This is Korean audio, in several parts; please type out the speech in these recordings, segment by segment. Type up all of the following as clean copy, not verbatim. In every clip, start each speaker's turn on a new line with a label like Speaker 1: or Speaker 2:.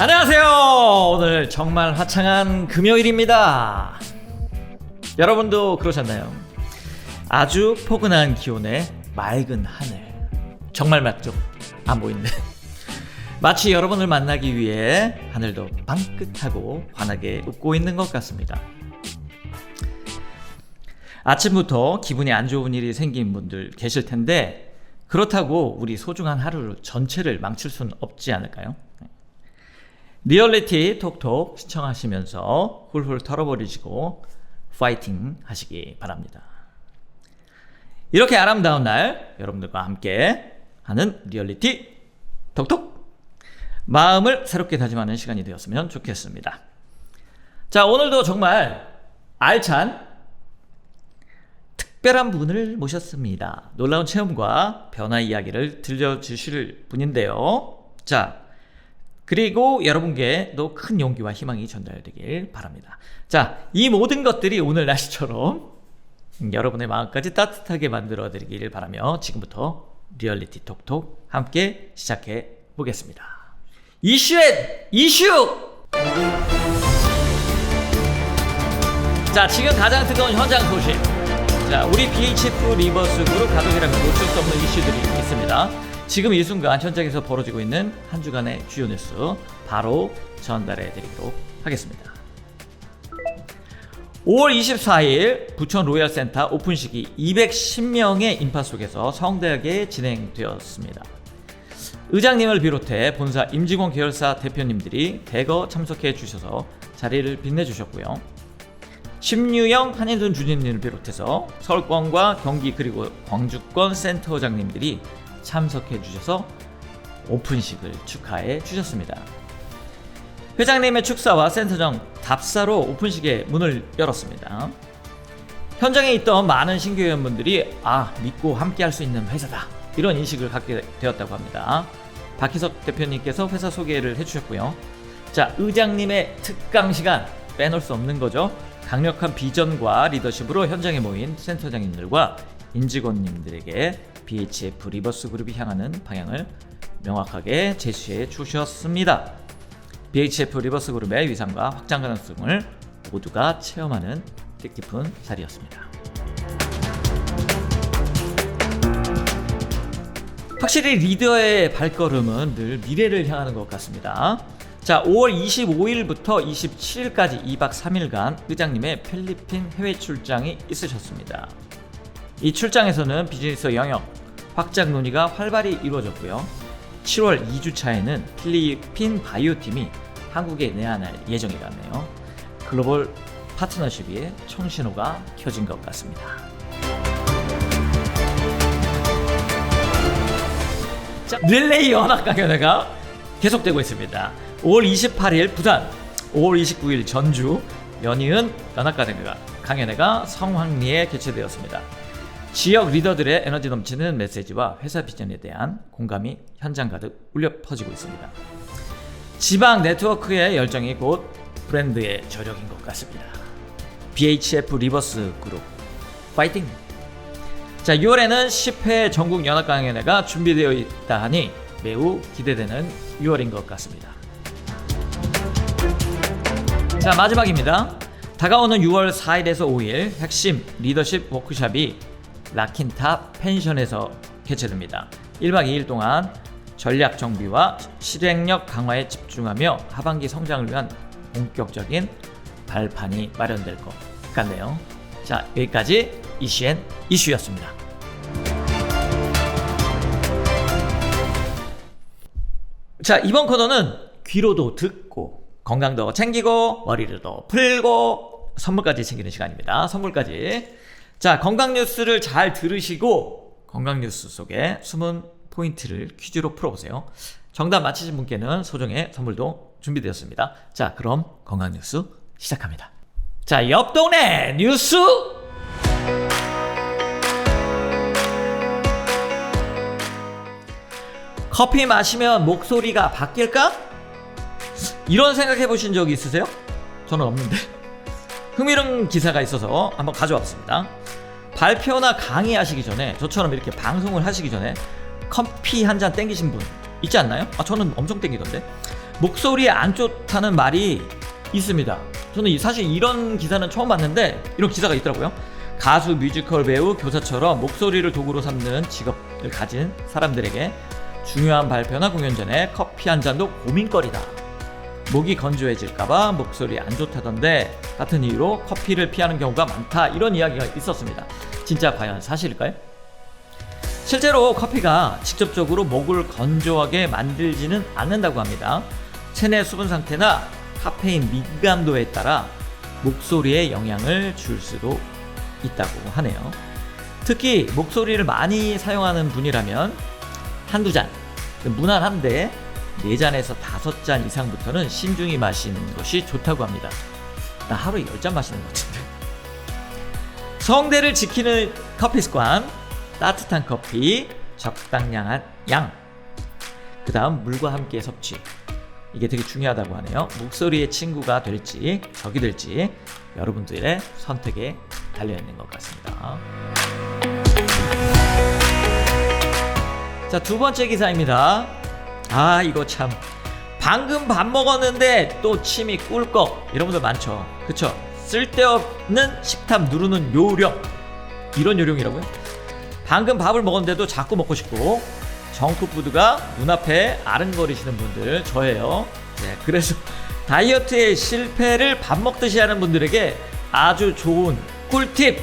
Speaker 1: 안녕하세요. 오늘 정말 화창한 금요일입니다. 여러분도 그러셨나요? 아주 포근한 기온에 맑은 하늘. 정말 맑죠? 안 보이는데. 마치 여러분을 만나기 위해 하늘도 빵긋하고 환하게 웃고 있는 것 같습니다. 아침부터 기분이 안 좋은 일이 생긴 분들 계실 텐데, 그렇다고 우리 소중한 하루 전체를 망칠 수는 없지 않을까요? 리얼리티 톡톡 시청하시면서 훌훌 털어버리시고 파이팅 하시기 바랍니다. 이렇게 아름다운 날 여러분들과 함께 하는 리얼리티 톡톡, 마음을 새롭게 다짐하는 시간이 되었으면 좋겠습니다. 자, 오늘도 정말 알찬 특별한 분을 모셨습니다. 놀라운 체험과 변화 이야기를 들려주실 분인데요. 자, 그리고 여러분께도 큰 용기와 희망이 전달되길 바랍니다. 자, 이 모든 것들이 오늘 날씨처럼 여러분의 마음까지 따뜻하게 만들어 드리길 바라며 지금부터 리얼리티 톡톡 함께 시작해 보겠습니다. 이슈! 자, 지금 가장 뜨거운 현장 소식. 자, 우리 BHF 리버스 그룹 가족이라면 놓칠 수 없는 이슈들이 있습니다. 지금 이 순간 현장에서 벌어지고 있는 한 주간의 주요 뉴스 바로 전달해 드리도록 하겠습니다. 5월 24일 부천 로얄센터 오픈식이 210명의 인파 속에서 성대하게 진행되었습니다. 의장님을 비롯해 본사 임직원 계열사 대표님들이 대거 참석해 주셔서 자리를 빛내주셨고요. 심유영 한인순 주진님을 비롯해서 서울권과 경기 그리고 광주권 센터장님들이 참석해 주셔서 오픈식을 축하해 주셨습니다. 회장님의 축사와 센터장 답사로 오픈식의 문을 열었습니다. 현장에 있던 많은 신규 회원분들이 믿고 함께 할 수 있는 회사다, 이런 인식을 갖게 되었다고 합니다. 박희석 대표님께서 회사 소개를 해주셨고요. 자, 의장님의 특강 시간 빼놓을 수 없는 거죠. 강력한 비전과 리더십으로 현장에 모인 센터장님들과 임직원님들에게 BHF 리버스 그룹이 향하는 방향을 명확하게 제시해 주셨습니다. BHF 리버스 그룹의 위상과 확장 가능성을 모두가 체험하는 뜻깊은 자리였습니다. 확실히 리더의 발걸음은 늘 미래를 향하는 것 같습니다. 자, 5월 25일부터 27일까지 2박 3일간 의장님의 필리핀 해외 출장이 있으셨습니다. 이 출장에서는 비즈니스 영역 확장 논의가 활발히 이루어졌고요. 7월 2주차에는 필리핀 바이오팀이 한국에 내한할 예정이라네요. 글로벌 파트너십 위에 청신호가 켜진 것 같습니다. 자, 릴레이 연합 강연회가 계속되고 있습니다. 5월 28일 부산, 5월 29일 전주, 연이은 연합 강연회가 성황리에 개최되었습니다. 지역 리더들의 에너지 넘치는 메시지와 회사 비전에 대한 공감이 현장 가득 울려 퍼지고 있습니다. 지방 네트워크의 열정이 곧 브랜드의 저력인 것 같습니다. BHF 리버스 그룹 파이팅! 자, 6월에는 10회 전국 연합 강연회가 준비되어 있다 하니 매우 기대되는 6월인 것 같습니다. 자, 마지막입니다. 다가오는 6월 4일에서 5일 핵심 리더십 워크숍이 라킨타 펜션에서 개최됩니다. 1박 2일 동안 전략 정비와 실행력 강화에 집중하며 하반기 성장을 위한 본격적인 발판이 마련될 것 같네요. 자, 여기까지 이슈였습니다. 자, 이번 코너는 귀로도 듣고 건강도 챙기고 머리도 풀고 선물까지 챙기는 시간입니다. 선물까지. 자, 건강 뉴스를 잘 들으시고 건강 뉴스 속에 숨은 포인트를 퀴즈로 풀어보세요. 정답 맞히신 분께는 소정의 선물도 준비되었습니다. 자, 그럼 건강 뉴스 시작합니다. 자, 옆 동네 뉴스. 커피 마시면 목소리가 바뀔까? 이런 생각해 보신 적 있으세요? 저는 없는데. 흥미로운 기사가 있어서 한번 가져왔습니다. 발표나 강의하시기 전에, 저처럼 이렇게 방송을 하시기 전에 커피 한 잔 땡기신 분 있지 않나요? 저는 엄청 땡기던데. 목소리에 안 좋다는 말이 있습니다. 저는 사실 이런 기사는 처음 봤는데 이런 기사가 있더라고요. 가수, 뮤지컬 배우, 교사처럼 목소리를 도구로 삼는 직업을 가진 사람들에게 중요한 발표나 공연 전에 커피 한 잔도 고민거리다. 목이 건조해질까봐 목소리 안 좋다던데 같은 이유로 커피를 피하는 경우가 많다. 이런 이야기가 있었습니다. 진짜 과연 사실일까요? 실제로 커피가 직접적으로 목을 건조하게 만들지는 않는다고 합니다. 체내 수분 상태나 카페인 민감도에 따라 목소리에 영향을 줄 수도 있다고 하네요. 특히 목소리를 많이 사용하는 분이라면 한두 잔, 무난한데 4잔에서 5잔 이상부터는 신중히 마시는 것이 좋다고 합니다. 나 하루에 10잔 마시는 것 같은데. 성대를 지키는 커피 습관, 따뜻한 커피, 적당량한 양, 그 다음 물과 함께 섭취. 이게 되게 중요하다고 하네요. 목소리의 친구가 될지 적이 될지 여러분들의 선택에 달려있는 것 같습니다. 자, 두 번째 기사입니다. 아, 이거 참, 방금 밥 먹었는데 또 침이 꿀꺽, 이런 분들 많죠. 그쵸? 쓸데없는 식탐 누르는 요령, 이런 요령이라고요? 방금 밥을 먹었는데도 자꾸 먹고 싶고 정크푸드가 눈앞에 아른거리시는 분들 저예요. 네, 그래서 다이어트의 실패를 밥 먹듯이 하는 분들에게 아주 좋은 꿀팁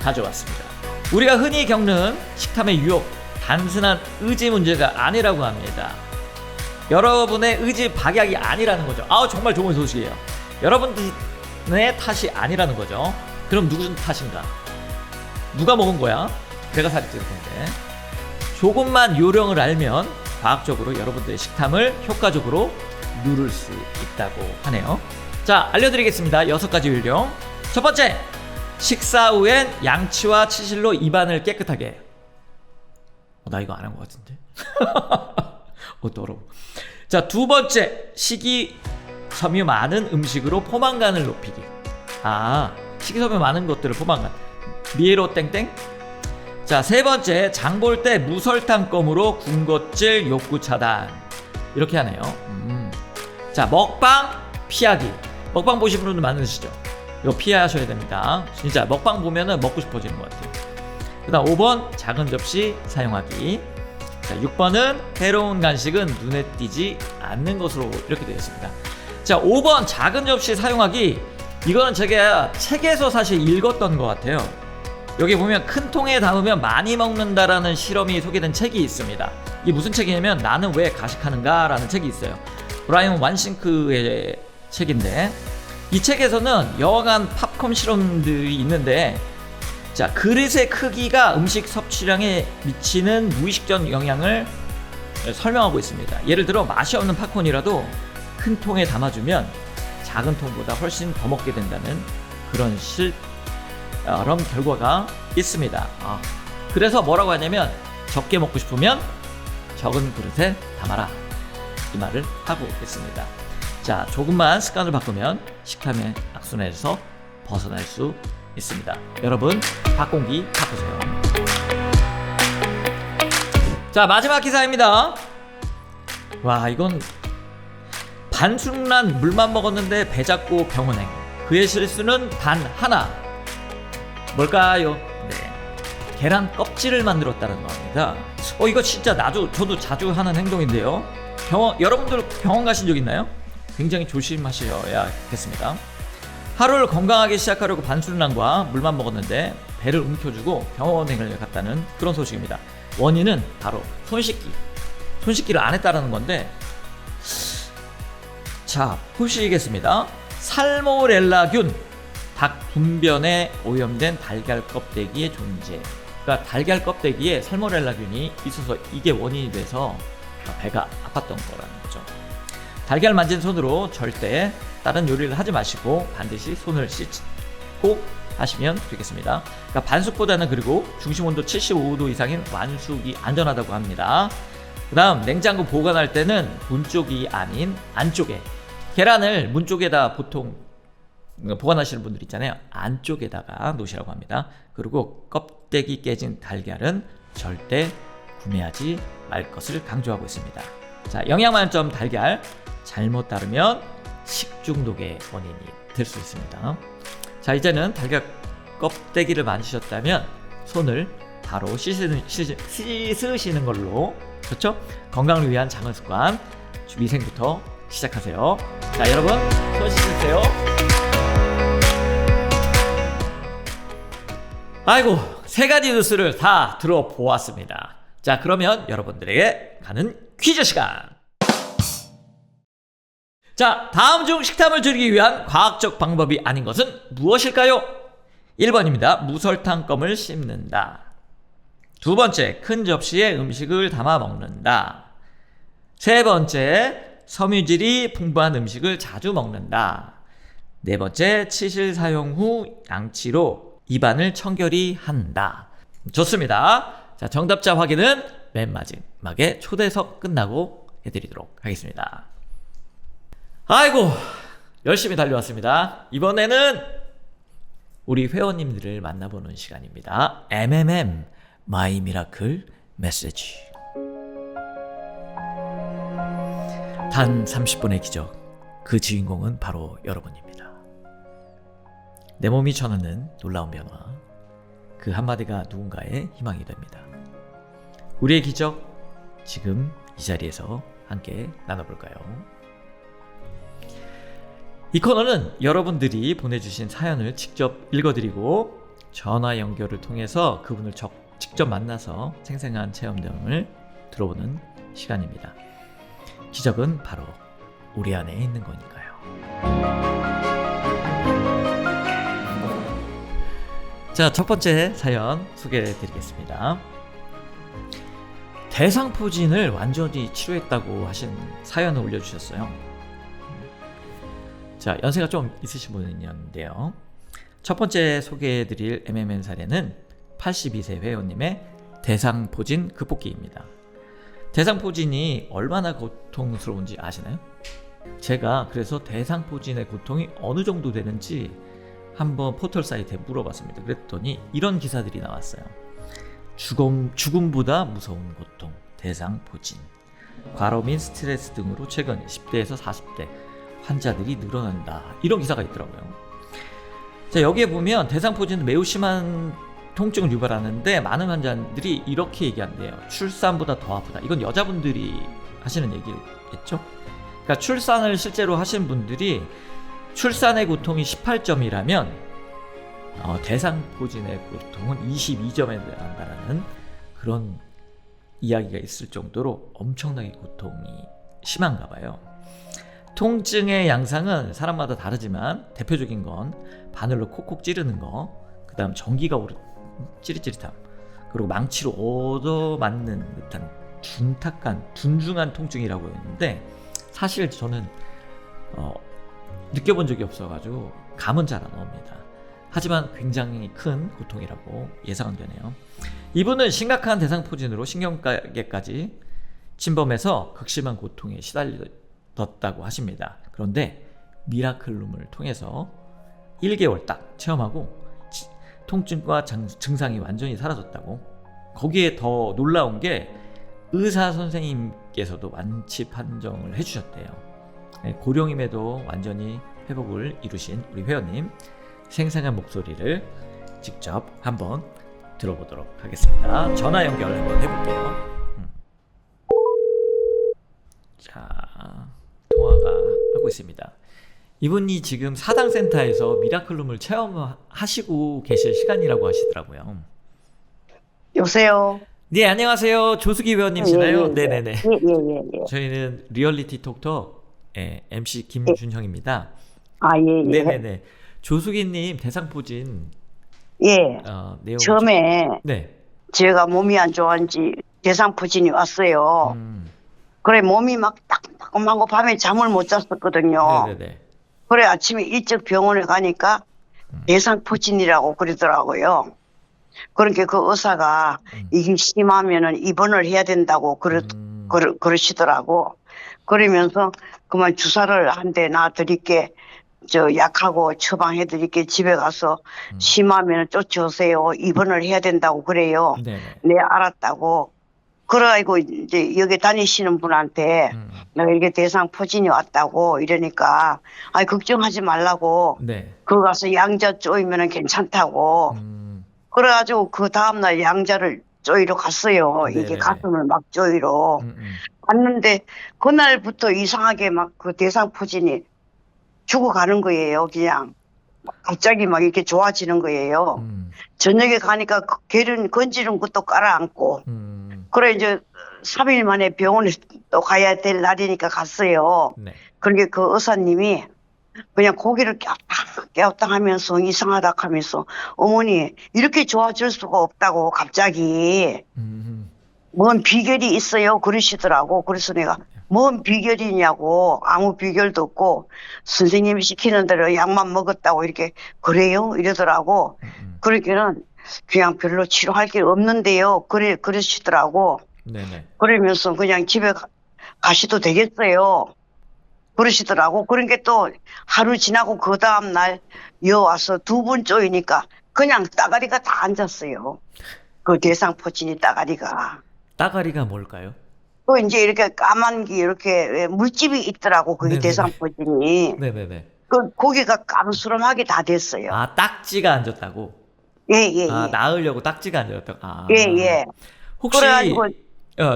Speaker 1: 가져왔습니다. 우리가 흔히 겪는 식탐의 유혹, 단순한 의지 문제가 아니라고 합니다. 여러분의 의지 박약이 아니라는 거죠. 정말 좋은 소식이에요. 여러분들의 탓이 아니라는 거죠. 그럼 누구 탓인가? 누가 먹은 거야? 내가 살이 찔 건데. 조금만 요령을 알면 과학적으로 여러분들의 식탐을 효과적으로 누를 수 있다고 하네요. 자, 알려드리겠습니다. 6가지 요령. 첫 번째, 식사 후엔 양치와 치실로 입안을 깨끗하게. 나 이거 안 한 것 같은데. 더러워. 자, 두 번째, 식이섬유 많은 음식으로 포만감을 높이기. 식이섬유 많은 것들을 포만감. 미에로 땡땡. 자, 세 번째, 장 볼 때 무설탕 껌으로 군것질 욕구 차단. 이렇게 하네요. 자, 먹방 피하기. 먹방 보신 분들 많으시죠? 이거 피하셔야 됩니다. 진짜 먹방 보면은 먹고 싶어지는 것 같아요. 그 다음 5번, 작은 접시 사용하기. 자, 6번은 해로운 간식은 눈에 띄지 않는 것으로 이렇게 되어 있습니다. 자, 5번, 작은 접시 사용하기. 이거는 제가 책에서 사실 읽었던 것 같아요. 여기 보면 큰 통에 담으면 많이 먹는다라는 실험이 소개된 책이 있습니다. 이게 무슨 책이냐면 나는 왜 가식하는가 라는 책이 있어요. 브라이언 완싱크의 책인데, 이 책에서는 여하간 팝콘 실험들이 있는데, 자, 그릇의 크기가 음식 섭취량에 미치는 무의식적 영향을 설명하고 있습니다. 예를 들어 맛이 없는 팝콘이라도 큰 통에 담아주면 작은 통보다 훨씬 더 먹게 된다는 그런 결과가 있습니다. 그래서 뭐라고 하냐면 적게 먹고 싶으면 적은 그릇에 담아라, 이 말을 하고 있습니다. 자, 조금만 습관을 바꾸면 식탐의 악순환에서 벗어날 수 있습니다. 여러분, 밥공기 바꾸세요. 자, 마지막 기사입니다. 와, 이건 반숙란 물만 먹었는데 배 잡고 병원행. 그의 실수는 단 하나. 뭘까요? 네, 계란 껍질을 만들었다는 겁니다. 이거 진짜 저도 자주 하는 행동인데요. 여러분들 병원 가신 적 있나요? 굉장히 조심하셔야겠습니다. 하루를 건강하게 시작하려고 반순란과 물만 먹었는데 배를 움켜쥐고 병원행을 갔다는 그런 소식입니다. 원인은 바로 손씻기를 안 했다는 건데, 자, 보시겠습니다. 살모넬라균, 닭 분변에 오염된 달걀 껍데기의 존재. 그러니까 달걀 껍데기에 살모넬라균이 있어서 이게 원인이 돼서 배가 아팠던 거라는 거죠. 달걀 만진 손으로 절대 다른 요리를 하지 마시고 반드시 손을 씻고 하시면 되겠습니다. 그러니까 반숙보다는, 그리고 중심 온도 75도 이상인 완숙이 안전하다고 합니다. 그 다음, 냉장고 보관할 때는 문 쪽이 아닌 안쪽에, 계란을 문 쪽에다 보통 보관하시는 분들 있잖아요. 안쪽에다가 놓으시라고 합니다. 그리고 껍데기 깨진 달걀은 절대 구매하지 말 것을 강조하고 있습니다. 자, 영양 만점 달걀 잘못 따르면 식중독의 원인이 될 수 있습니다. 자, 이제는 달걀 껍데기를 만지셨다면 손을 바로 씻으시는 걸로. 좋죠? 건강을 위한 작은 습관 위생부터 시작하세요. 자, 여러분 손 씻으세요. 아이고, 세 가지 뉴스를 다 들어보았습니다. 자, 그러면 여러분들에게 가는 퀴즈 시간. 자, 다음 중 식탐을 줄이기 위한 과학적 방법이 아닌 것은 무엇일까요? 1번입니다. 무설탕 껌을 씹는다. 두 번째, 큰 접시에 음식을 담아 먹는다. 세 번째, 섬유질이 풍부한 음식을 자주 먹는다. 네 번째, 치실 사용 후 양치로 입안을 청결히 한다. 좋습니다. 자, 정답자 확인은 맨 마지막에 초대석 끝나고 해드리도록 하겠습니다. 아이고, 열심히 달려왔습니다. 이번에는 우리 회원님들을 만나보는 시간입니다. MMM 마이 미라클 메시지. 단 30분의 기적, 그 주인공은 바로 여러분입니다. 내 몸이 전하는 놀라운 변화, 그 한마디가 누군가의 희망이 됩니다. 우리의 기적, 지금 이 자리에서 함께 나눠볼까요? 이 코너는 여러분들이 보내주신 사연을 직접 읽어드리고 전화 연결을 통해서 그분을 직접 만나서 생생한 체험 내용을 들어보는 시간입니다. 기적은 바로 우리 안에 있는 거니까요. 자, 첫 번째 사연 소개해드리겠습니다. 대상포진을 완전히 치료했다고 하신 사연을 올려주셨어요. 자, 연세가 좀 있으신 분이었는데요. 첫 번째 소개해드릴 MMN 사례는 82세 회원님의 대상포진 극복기입니다. 대상포진이 얼마나 고통스러운지 아시나요? 제가 그래서 대상포진의 고통이 어느 정도 되는지 한번 포털 사이트에 물어봤습니다. 그랬더니 이런 기사들이 나왔어요. 죽음보다 무서운 고통, 대상포진. 과로 및 스트레스 등으로 최근 10대에서 40대 환자들이 늘어난다. 이런 기사가 있더라고요. 자, 여기에 보면 대상포진은 매우 심한 통증을 유발하는데 많은 환자들이 이렇게 얘기한대요. 출산보다 더 아프다. 이건 여자분들이 하시는 얘기겠죠? 그러니까 출산을 실제로 하신 분들이 출산의 고통이 18점이라면 대상포진의 고통은 22점에 해당한다는 그런 이야기가 있을 정도로 엄청나게 고통이 심한가 봐요. 통증의 양상은 사람마다 다르지만 대표적인 건 바늘로 콕콕 찌르는 거, 그 다음 전기가 오르는 찌릿찌릿함, 그리고 망치로 얻어맞는 듯한 둔중한 통증이라고 했는데 사실 저는 느껴본 적이 없어가지고 감은 잘 안 옵니다. 하지만 굉장히 큰 고통이라고 예상은 되네요. 이분은 심각한 대상포진으로 신경계까지 침범해서 극심한 고통에 시달렸다고 하십니다. 그런데 미라클룸을 통해서 1개월 딱 체험하고 통증과 증상이 완전히 사라졌다고. 거기에 더 놀라운 게 의사 선생님께서도 완치 판정을 해주셨대요. 고령임에도 완전히 회복을 이루신 우리 회원님 생생한 목소리를 직접 한번 들어보도록 하겠습니다. 전화 연결 한번 해볼게요. 자, 통화가 하고 있습니다. 이분이 지금 사당센터에서 미라클룸을 체험하시고 계실 시간이라고 하시더라고요.
Speaker 2: 여보세요.
Speaker 1: 네, 안녕하세요. 조수기 회원님이시나요? 네네네.
Speaker 2: 예.
Speaker 1: 저희는 리얼리티 톡톡 MC 김준형입니다.
Speaker 2: 아, 예.
Speaker 1: 네네네. 조수기님 대상포진
Speaker 2: 예.
Speaker 1: 내용
Speaker 2: 처음에
Speaker 1: 네.
Speaker 2: 제가 몸이 안 좋아한지 대상포진이 왔어요. 그래 몸이 막 따끔따끔하고 밤에 잠을 못 잤었거든요.
Speaker 1: 네네네.
Speaker 2: 그래 아침에 일찍 병원에 가니까 대상포진이라고 그러더라고요. 그러니까 그 의사가 이게 심하면은 입원을 해야 된다고 그러시더라고. 그러면서 그만 주사를 한 대 놔드릴게, 약하고 처방해드릴게, 집에 가서 심하면 쫓아오세요. 입원을 해야 된다고 그래요.
Speaker 1: 네네.
Speaker 2: 네, 알았다고. 그래가지고 이제 여기 다니시는 분한테 내가 이렇게 대상포진이 왔다고 이러니까 아이 걱정하지 말라고
Speaker 1: 네.
Speaker 2: 거기 가서 양자 쪼이면은 괜찮다고 그래가지고 그 다음날 양자를 쪼이러 갔어요. 이게
Speaker 1: 네네네.
Speaker 2: 가슴을 막 쪼이러 갔는데 그날부터 이상하게 막 그 대상포진이 죽어가는 거예요. 그냥 갑자기 막 이렇게 좋아지는 거예요. 저녁에 가니까 게른 건지는 것도 깔아앉고 그래 이제 3일 만에 병원에 또 가야 될 날이니까 갔어요.
Speaker 1: 네.
Speaker 2: 그러니까 그 의사님이 그냥 고개를 깨웠다 하면서 이상하다 하면서 어머니 이렇게 좋아질 수가 없다고 갑자기 뭔 비결이 있어요 그러시더라고. 그래서 내가 뭔 비결이냐고 아무 비결도 없고 선생님이 시키는 대로 약만 먹었다고 이렇게 그래요 이러더라고. 그러니까는 그냥 별로 치료할 게 없는데요 그러시더라고.
Speaker 1: 네네.
Speaker 2: 그러면서 그냥 집에 가셔도 되겠어요 그러시더라고. 그러니까 또 하루 지나고 그 다음날 여 와서 2번 쪼이니까 그냥 따가리가 다 앉았어요. 그 대상포진이 따가리가.
Speaker 1: 따가리가 뭘까요?
Speaker 2: 또 이제 이렇게 까만 게 이렇게 왜 물집이 있더라고. 그게
Speaker 1: 네네네.
Speaker 2: 대상포진이.
Speaker 1: 네네네.
Speaker 2: 그 고기가 깜수름하게 다 됐어요.
Speaker 1: 아, 딱지가 앉았다고?
Speaker 2: 예, 예,
Speaker 1: 아,
Speaker 2: 예.
Speaker 1: 낳으려고 딱지가 앉았다고? 아.
Speaker 2: 예, 예.
Speaker 1: 혹시,
Speaker 2: 그래가지고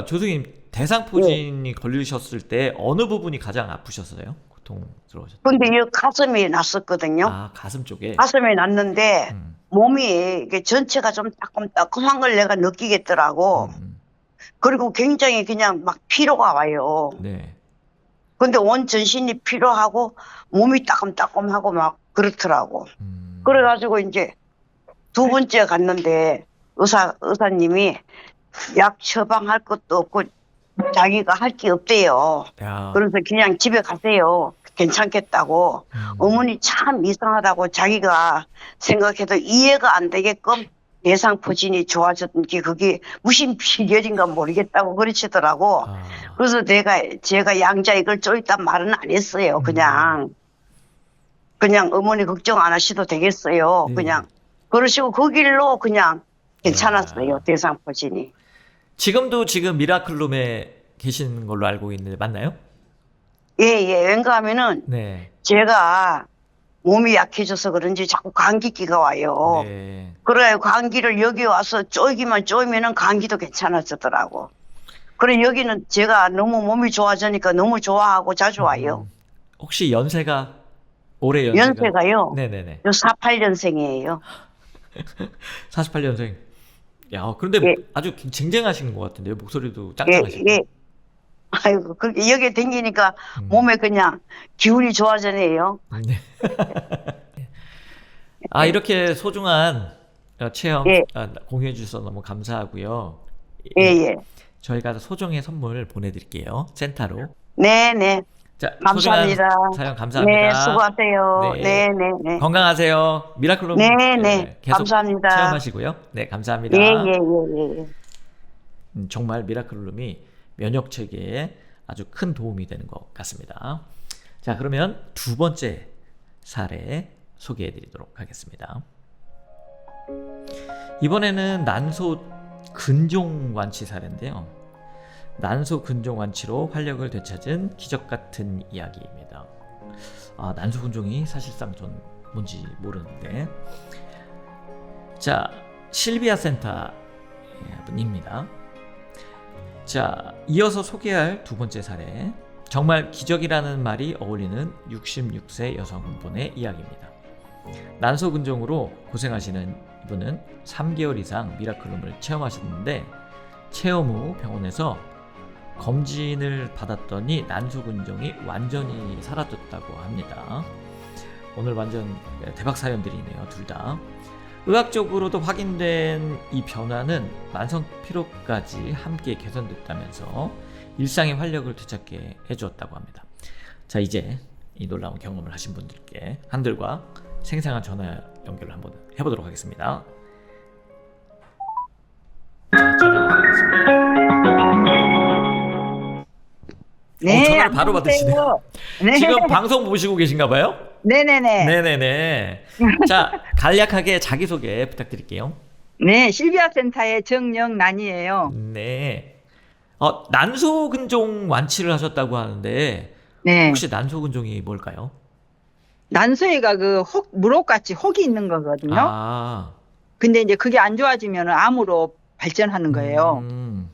Speaker 1: 조승님, 대상포진이 걸리셨을 때 어느 부분이 가장 아프셨어요? 고통스러우셨어요?
Speaker 2: 근데 이 가슴이 났었거든요.
Speaker 1: 아, 가슴 쪽에?
Speaker 2: 가슴이 났는데
Speaker 1: 음,
Speaker 2: 몸이 이게 전체가 좀 따끔따끔한 걸 내가 느끼겠더라고. 그리고 굉장히 그냥 막 피로가 와요.
Speaker 1: 네.
Speaker 2: 근데 온 전신이 피로하고 몸이 따끔따끔하고 막 그렇더라고. 그래가지고 이제 2번째 갔는데 의사님이 약 처방할 것도 없고 자기가 할 게 없대요.
Speaker 1: 야.
Speaker 2: 그래서 그냥 집에 가세요. 괜찮겠다고. 어머니 참 이상하다고 자기가 생각해도 이해가 안 되게끔 대상포진이 좋아졌던 게 그게 무슨 비결인가 모르겠다고 그러시더라고.
Speaker 1: 아.
Speaker 2: 그래서 제가 양자 이걸 쪼있단 말은 안 했어요. 그냥 어머니 걱정 안 하셔도 되겠어요.
Speaker 1: 네.
Speaker 2: 그냥 그러시고 그 길로 그냥 괜찮았어요. 대상포진이.
Speaker 1: 지금도 지금 미라클룸에 계신 걸로 알고 있는데 맞나요?
Speaker 2: 예, 예. 왜냐하면은
Speaker 1: 네.
Speaker 2: 제가 몸이 약해져서 그런지 자꾸 감기기가 와요.
Speaker 1: 네.
Speaker 2: 그래 감기를 여기 와서 쪼이기만 쪼이면은 감기도 괜찮아지더라고. 그래 여기는 제가 너무 몸이 좋아지니까 너무 좋아하고 자주 와요.
Speaker 1: 혹시 연세가 올해
Speaker 2: 연세가요?
Speaker 1: 네네네.
Speaker 2: 48년생이에요.
Speaker 1: 48년생. 야, 그런데
Speaker 2: 예.
Speaker 1: 아주 쟁쟁하신 것 같은데요. 목소리도
Speaker 2: 예,
Speaker 1: 짱짱하시고.
Speaker 2: 예. 아이고 그렇게 여기 댕기니까 몸에 그냥 기운이 좋아지네요.
Speaker 1: 네. 아, 이렇게 소중한 체험
Speaker 2: 예.
Speaker 1: 공유해 주셔서 너무 감사하고요.
Speaker 2: 예, 예.
Speaker 1: 저희가 소정의 선물 보내드릴게요. 센터로.
Speaker 2: 네, 네.
Speaker 1: 자,
Speaker 2: 감사합니다.
Speaker 1: 소중한 사연 감사합니다.
Speaker 2: 네, 수고하세요.
Speaker 1: 네.
Speaker 2: 네, 네, 네.
Speaker 1: 건강하세요. 미라클룸
Speaker 2: 네, 네.
Speaker 1: 계속
Speaker 2: 감사합니다.
Speaker 1: 체험하시고요. 네, 감사합니다.
Speaker 2: 예, 예, 예, 예.
Speaker 1: 정말 미라클룸이 면역 체계에 아주 큰 도움이 되는 것 같습니다. 자, 그러면 2번째 사례 소개해 드리도록 하겠습니다. 이번에는 난소 근종 완치 사례인데요. 난소 근종 완치로 활력을 되찾은 기적 같은 이야기입니다. 아, 난소 근종이 사실상 전 뭔지 모르는데. 자, 실비아 센터 분입니다. 자, 이어서 소개할 2번째 사례. 정말 기적이라는 말이 어울리는 66세 여성분의 이야기입니다. 난소 근종으로 고생하시는 이분은 3개월 이상 미라클룸을 체험하셨는데 체험 후 병원에서 검진을 받았더니 난소 근종이 완전히 사라졌다고 합니다. 오늘 완전 대박 사연들이네요, 둘 다. 의학적으로도 확인된 이 변화는 만성 피로까지 함께 개선됐다면서 일상의 활력을 되찾게 해주었다고 합니다. 자, 이제 이 놀라운 경험을 하신 분들께 한들과 생생한 전화 연결을 한번 해보도록 하겠습니다. 자, 전화하겠습니다.
Speaker 2: 네,
Speaker 1: 전화를 바로 받으시네요.
Speaker 2: 안녕하세요. 네.
Speaker 1: 지금 방송 보시고 계신가 봐요?
Speaker 2: 네네네.
Speaker 1: 네네네. 자, 간략하게 자기소개 부탁드릴게요.
Speaker 3: 네, 실비아 센터의 정영란이에요.
Speaker 1: 네. 난소근종 완치를 하셨다고 하는데
Speaker 2: 네.
Speaker 1: 혹시 난소근종이 뭘까요?
Speaker 2: 난소에가 그 무릎같이 혹이 있는 거거든요.
Speaker 1: 아,
Speaker 2: 근데 이제 그게 안 좋아지면 암으로 발전하는 거예요.
Speaker 1: 음,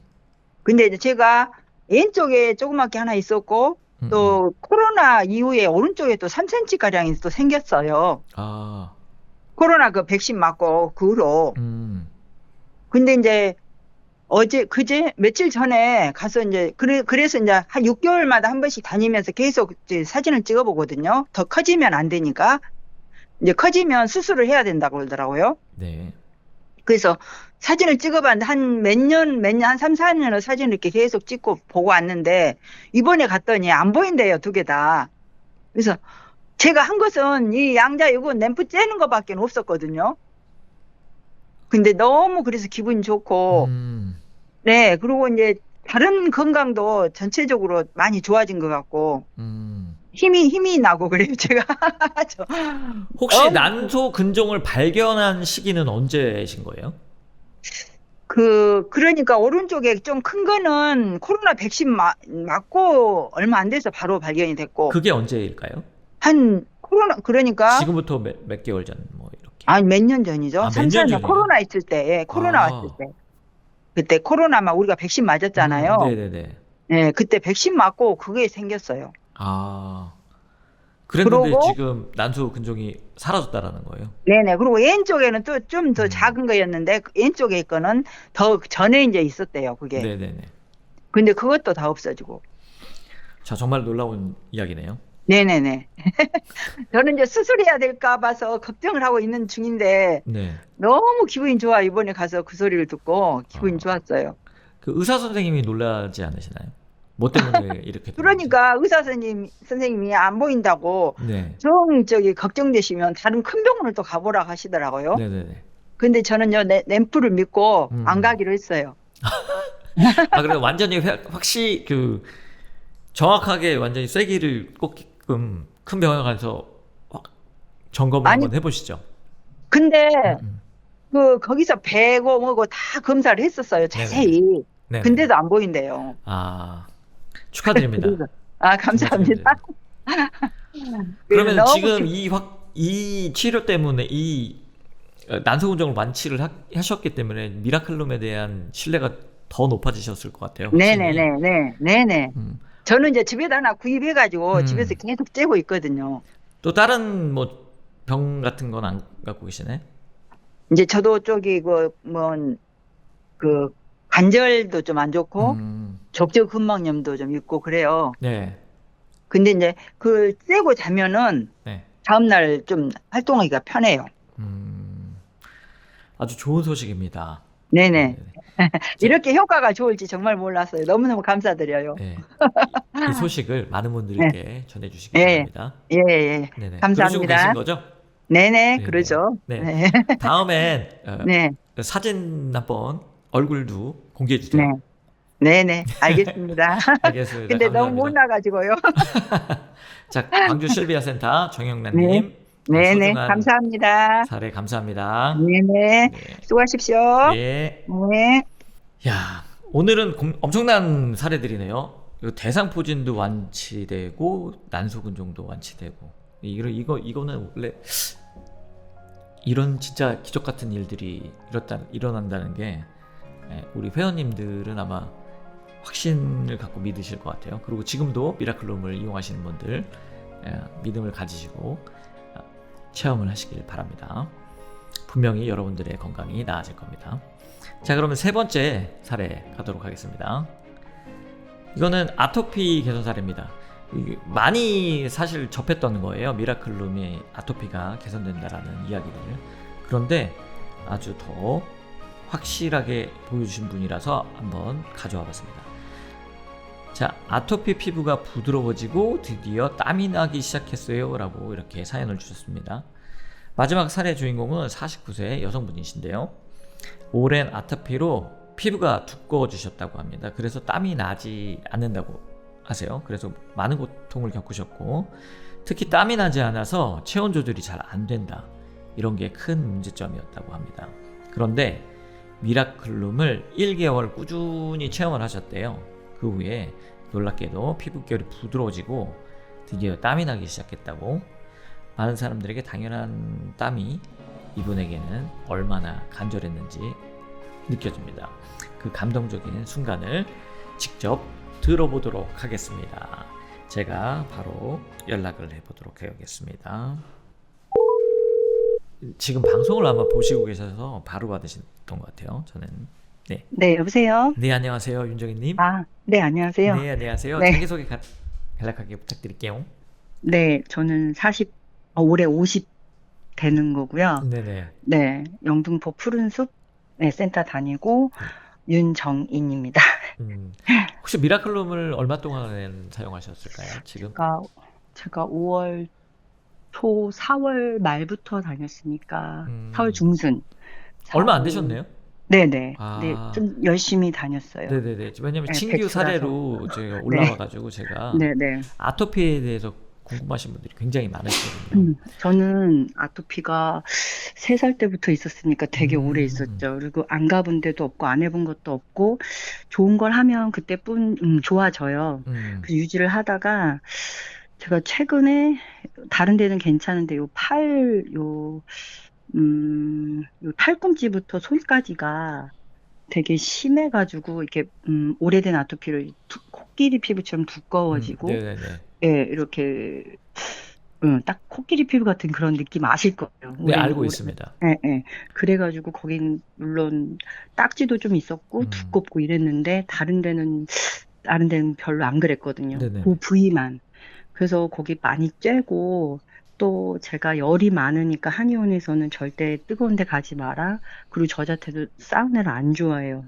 Speaker 2: 근데 이제 제가 왼쪽에 조그맣게 하나 있었고,
Speaker 1: 음.
Speaker 2: 또 코로나 이후에 오른쪽에 또 3cm 가량이 또 생겼어요.
Speaker 1: 아,
Speaker 2: 코로나 그 백신 맞고 그 후로.
Speaker 1: 음,
Speaker 2: 근데 이제 그제 며칠 전에 가서 이제 그래서 이제 한 6개월마다 한 번씩 다니면서 계속 이제 사진을 찍어보거든요. 더 커지면 안 되니까. 이제 커지면 수술을 해야 된다고 그러더라고요.
Speaker 1: 네.
Speaker 2: 그래서 사진을 찍어봤는데 한 3, 4년을 사진을 이렇게 계속 찍고 보고 왔는데 이번에 갔더니 안 보인대요, 두 개 다. 그래서 제가 한 것은 이 양자 이거 램프 째는 것밖에 없었거든요. 근데 너무 그래서 기분이 좋고,
Speaker 1: 음,
Speaker 2: 네, 그리고 이제 다른 건강도 전체적으로 많이 좋아진 것 같고,
Speaker 1: 음.
Speaker 2: 힘이 나고 그래요, 제가. 저,
Speaker 1: 혹시 난소근종을 발견한 시기는 언제신 거예요?
Speaker 2: 그러니까 오른쪽에 좀 큰 거는 코로나 백신 맞고 얼마 안 돼서 바로 발견이 됐고,
Speaker 1: 그게 언제일까요?
Speaker 2: 그러니까,
Speaker 1: 지금부터 몇 개월 전, 뭐, 이렇게.
Speaker 2: 아니, 몇 년 전이죠?
Speaker 1: 아,
Speaker 2: 3,
Speaker 1: 몇 년
Speaker 2: 4년
Speaker 1: 전이에요?
Speaker 2: 코로나 있을 때, 예, 코로나 왔을
Speaker 1: 아,
Speaker 2: 때. 그때 코로나만 우리가 백신 맞았잖아요.
Speaker 1: 네네네.
Speaker 2: 예, 그때 백신 맞고 그게 생겼어요.
Speaker 1: 아, 그랬는데
Speaker 2: 그러고,
Speaker 1: 지금 난소근종이 사라졌다라는 거예요?
Speaker 2: 네네. 그리고 왼쪽에는 또 좀 더
Speaker 1: 음,
Speaker 2: 작은 거였는데, 왼쪽에 거는 더 전에 이제 있었대요, 그게.
Speaker 1: 네네네.
Speaker 2: 근데 그것도 다 없어지고.
Speaker 1: 자, 정말 놀라운 이야기네요.
Speaker 2: 네네네. 저는 이제 수술해야 될까 봐서 걱정을 하고 있는 중인데,
Speaker 1: 네.
Speaker 2: 너무 기분이 좋아. 이번에 가서 그 소리를 듣고 기분이
Speaker 1: 어,
Speaker 2: 좋았어요.
Speaker 1: 그 의사 선생님이 놀라지 않으시나요? 뭐 때문에 이렇게 됐는지?
Speaker 2: 그러니까 선생님이 안 보인다고
Speaker 1: 네.
Speaker 2: 저기 걱정되시면 다른 큰 병원을 또 가보라고 하시더라고요.
Speaker 1: 네네네.
Speaker 2: 근데 저는요, 램프를 믿고 안
Speaker 1: 음.
Speaker 2: 가기로 했어요.
Speaker 1: 아, 그래 완전히 확실히 그 정확하게 완전히 쐐기를 꽂게끔 큰 병원에 가서 점검을
Speaker 2: 아니,
Speaker 1: 한번 해보시죠.
Speaker 2: 근데
Speaker 1: 음.
Speaker 2: 거기서 배고 뭐고 다 검사를 했었어요.
Speaker 1: 네네네.
Speaker 2: 자세히.
Speaker 1: 네네.
Speaker 2: 근데도 안 보인대요.
Speaker 1: 아, 축하드립니다.
Speaker 2: 그래서,
Speaker 1: 정말
Speaker 2: 감사합니다.
Speaker 1: 축하드립니다.
Speaker 2: 그래서
Speaker 1: 그러면
Speaker 2: 너무
Speaker 1: 지금 이 치료 때문에 이 난소근종을 완치를 하셨기 때문에 미라클룸에 대한 신뢰가 더 높아지셨을 것 같아요. 확실히.
Speaker 2: 네네.
Speaker 1: 음.
Speaker 2: 저는 이제 집에다 하나 구입해가지고 집에서
Speaker 1: 음.
Speaker 2: 계속 째고 있거든요.
Speaker 1: 또 다른 뭐 병 같은 건 안 갖고 계시네?
Speaker 2: 이제 저도 관절도 좀 안 좋고,
Speaker 1: 음.
Speaker 2: 족저근막염도 좀 있고 그래요.
Speaker 1: 네.
Speaker 2: 근데 이제 그걸 째고 자면은
Speaker 1: 네.
Speaker 2: 다음날 좀 활동하기가 편해요.
Speaker 1: 음. 아주 좋은 소식입니다.
Speaker 2: 네네.
Speaker 1: 네네네.
Speaker 2: 이렇게 효과가 좋을지 정말 몰랐어요. 너무너무 감사드려요.
Speaker 1: 네. 이 소식을 많은
Speaker 2: 네.
Speaker 1: 분들께 전해주시기
Speaker 2: 예,
Speaker 1: 바랍니다.
Speaker 2: 예.
Speaker 1: 네네. 들으시고 계신
Speaker 2: 감사합니다.
Speaker 1: 거죠?
Speaker 2: 네네,
Speaker 1: 네네.
Speaker 2: 그러죠.
Speaker 1: 네.
Speaker 2: 네.
Speaker 1: 다음엔
Speaker 2: 네,
Speaker 1: 사진 한번 얼굴도 공개해
Speaker 2: 네,
Speaker 1: 주세요.
Speaker 2: 알겠습니다.
Speaker 1: 알겠습니다.
Speaker 2: 근데 너무 못
Speaker 1: 감사합니다.
Speaker 2: 나가지고요.
Speaker 1: 자, 광주 실비아 센터
Speaker 2: 네,
Speaker 1: 정영란님
Speaker 2: 네네,
Speaker 1: 소중한
Speaker 2: 감사합니다.
Speaker 1: 사례 감사합니다.
Speaker 2: 네네,
Speaker 1: 네.
Speaker 2: 수고하십시오.
Speaker 1: 네.
Speaker 2: 네,
Speaker 1: 야, 오늘은 엄청난 사례들이네요. 이거 대상포진도 완치되고 난소근종도 완치되고 이거는 원래 이런 진짜 기적 같은 일들이 일어난다는 게 우리 회원님들은 아마 확신을 갖고 믿으실 것 같아요. 그리고 지금도 미라클룸을 이용하시는 분들 믿음을 가지시고 체험을 하시길 바랍니다. 분명히 여러분들의 건강이 나아질 겁니다. 자, 그러면 세 번째 사례 가도록 하겠습니다. 이거는 아토피 개선 사례입니다. 많이 사실 접했던 거예요. 미라클룸이 아토피가 개선된다라는 이야기를. 그런데 아주 더 확실하게 보여주신 분이라서 한번 가져와 봤습니다. 자, 아토피 피부가 부드러워지고 드디어 땀이 나기 시작했어요 라고 이렇게 사연을 주셨습니다. 마지막 사례 주인공은 49세 여성분이신데요. 오랜 아토피로 피부가 두꺼워지셨다고 합니다. 그래서 땀이 나지 않는다고 하세요. 그래서 많은 고통을 겪으셨고, 특히 땀이 나지 않아서 체온 조절이 잘 안 된다, 이런 게 큰 문제점이었다고 합니다. 그런데 미라클룸을 1개월 꾸준히 체험을 하셨대요. 그 후에 놀랍게도 피부결이 부드러워지고 드디어 땀이 나기 시작했다고. 많은 사람들에게 당연한 땀이 이분에게는 얼마나 간절했는지 느껴집니다. 그 감동적인 순간을 직접 들어보도록 하겠습니다. 제가 바로 연락을 해보도록 하겠습니다. 지금 방송을 아마 보시고 계셔서 바로 받으셨던 것 같아요. 저는. 네.
Speaker 3: 네, 여보세요?
Speaker 1: 네, 안녕하세요. 윤정희님.
Speaker 3: 네, 안녕하세요.
Speaker 1: 네, 안녕하세요.
Speaker 3: 네.
Speaker 1: 자기소개 간략하게 부탁드릴게요.
Speaker 3: 네, 저는 올해 50 되는 거고요.
Speaker 1: 네네.
Speaker 3: 네, 영등포 푸른숲 센터 다니고 윤정인입니다.
Speaker 1: 혹시 미라클룸을 얼마 동안 사용하셨을까요? 지금?
Speaker 3: 제가 5월 초, 4월 말부터 다녔으니까 4월 중순.
Speaker 1: 얼마 안 되셨네요?
Speaker 3: 네네.
Speaker 1: 아.
Speaker 3: 네, 좀 열심히 다녔어요.
Speaker 1: 네네네. 왜냐면
Speaker 3: 네,
Speaker 1: 친규
Speaker 3: 백수라서.
Speaker 1: 사례로 제가 올라와가지고 제가
Speaker 3: 네네.
Speaker 1: 아토피에 대해서 궁금하신 분들이 굉장히 많으시거든요.
Speaker 3: 저는 아토피가 3살 때부터 있었으니까 되게 오래
Speaker 1: 음.
Speaker 3: 있었죠. 그리고 안 가본 데도 없고 안 해본 것도 없고 좋은 걸 하면 그때뿐 좋아져요. 그래서 유지를 하다가 제가 최근에 다른 데는 괜찮은데 요 팔꿈치부터 손까지가 되게 심해가지고 이렇게 오래된 아토피를 코끼리 피부처럼 두꺼워지고
Speaker 1: 네네네.
Speaker 3: 예, 이렇게 딱 코끼리 피부 같은 그런 느낌 아실 거예요.
Speaker 1: 네, 알고 있습니다.
Speaker 3: 예, 예. 그래가지고 거긴 물론 딱지도 좀 있었고 두껍고 이랬는데 다른 데는 별로 안 그랬거든요.
Speaker 1: 네네.
Speaker 3: 그 부위만. 그래서 거기 많이 쬐고 또 제가 열이 많으니까 한의원에서는 절대 뜨거운 데 가지 마라. 그리고 저 자체도 사우나를 안 좋아해요.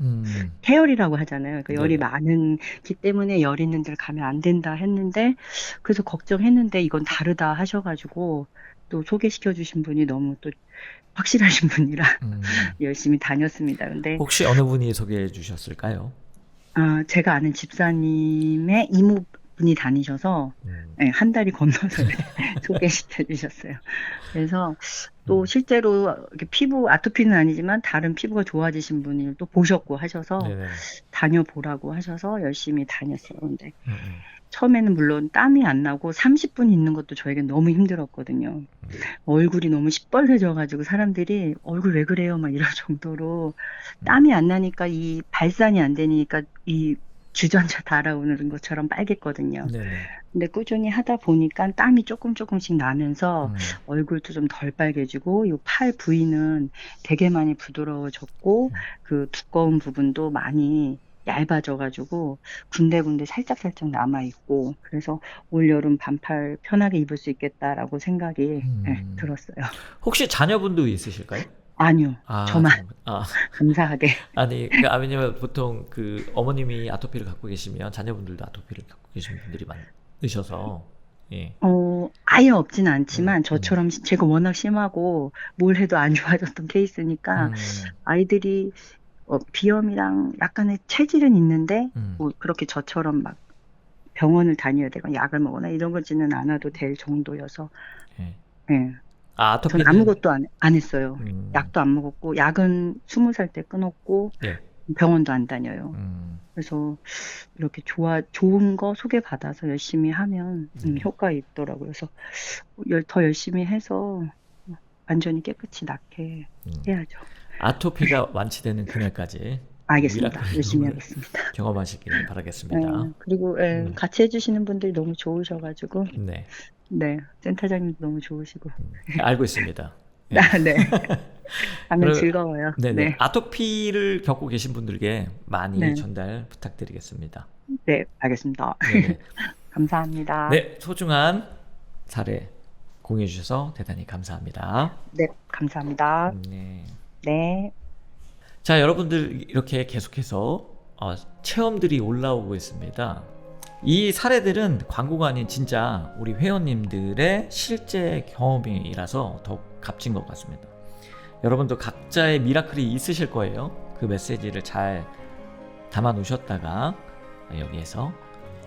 Speaker 3: 태열이라고 하잖아요. 그 열이
Speaker 1: 네네.
Speaker 3: 많기 때문에 열 있는 데를 가면 안 된다 했는데 그래서 걱정했는데 이건 다르다 하셔가지고 또 소개시켜 주신 분이 너무 또 확실하신 분이라 열심히 다녔습니다. 근데
Speaker 1: 혹시 어느 분이 소개해 주셨을까요?
Speaker 3: 제가 아는 집사님의 이모분이 다니셔서 네, 한 달이 건너서 소개시켜 주셨어요. 그래서 또 실제로 이렇게 피부 아토피는 아니지만 다른 피부가 좋아지신 분을 또 보셨고 하셔서
Speaker 1: 네네.
Speaker 3: 다녀보라고 하셔서 열심히 다녔어요. 근데 처음에는 물론 땀이 안 나고 30분 있는 것도 저에게 너무 힘들었거든요. 얼굴이 너무 시뻘개져가지고 사람들이 얼굴 왜 그래요? 막 이럴 정도로 땀이 안 나니까 이 발산이 안 되니까 이 주전자 달아오르는 것처럼 빨갰거든요.
Speaker 1: 네네.
Speaker 3: 근데 꾸준히 하다 보니까 땀이 조금씩 나면서 얼굴도 좀 덜 빨개지고 이 팔 부위는 되게 많이 부드러워졌고 그 두꺼운 부분도 많이 얇아져가지고 군데군데 살짝 남아있고 그래서 올 여름 반팔 편하게 입을 수 있겠다라고 생각이 들었어요.
Speaker 1: 혹시 자녀분도 있으실까요?
Speaker 3: 아니요, 저만
Speaker 1: 아,
Speaker 3: 감사하게.
Speaker 1: 아니, 왜냐면 보통 그 어머님이 아토피를 갖고 계시면 자녀분들도 아토피를 갖고 계신 분들이 많으셔서, 예.
Speaker 3: 아예 없진 않지만 저처럼 제가 워낙 심하고 뭘 해도 안 좋아졌던 케이스니까 아이들이 비염이랑 약간의 체질은 있는데 뭐 그렇게 저처럼 막 병원을 다녀야 되거나 약을 먹거나 이런 거지는 않아도 될 정도여서
Speaker 1: 예.
Speaker 3: 예.
Speaker 1: 아토피는
Speaker 3: 전 아무것도 안 했어요. 약도 안 먹었고 약은 20살 때 끊었고
Speaker 1: 예.
Speaker 3: 병원도 안 다녀요. 그래서 이렇게 좋은 거 소개받아서 열심히 하면 효과 있더라고요. 그래서 더 열심히 해서 완전히 깨끗이 낫게 해야죠.
Speaker 1: 아토피가 완치되는 그날까지
Speaker 3: 알겠습니다.
Speaker 1: 미라클
Speaker 3: 열심히
Speaker 1: 룸을
Speaker 3: 하겠습니다.
Speaker 1: 경험하시길 바라겠습니다.
Speaker 3: 그리고 같이 해주시는 분들이 너무 좋으셔가지고
Speaker 1: 네,
Speaker 3: 네, 센터장님도 너무 좋으시고
Speaker 1: 알고 있습니다. 예.
Speaker 3: 네, 하면
Speaker 1: 그럼-
Speaker 3: 즐거워요.
Speaker 1: 네네.
Speaker 3: 네,
Speaker 1: 아토피를 겪고 계신 분들께 많이
Speaker 3: 네.
Speaker 1: 전달 부탁드리겠습니다.
Speaker 3: 네, 알겠습니다.
Speaker 1: 네네.
Speaker 3: 감사합니다.
Speaker 1: 네, 소중한 사례 공유해 주셔서 대단히 감사합니다.
Speaker 3: 네, 감사합니다.
Speaker 1: 네.
Speaker 3: 네.
Speaker 1: 자, 여러분들 이렇게 계속해서 체험들이 올라오고 있습니다. 이 사례들은 광고가 아닌 진짜 우리 회원님들의 실제 경험이라서 더욱 값진 것 같습니다. 여러분도 각자의 미라클이 있으실 거예요. 그 메시지를 잘 담아 놓으셨다가 여기에서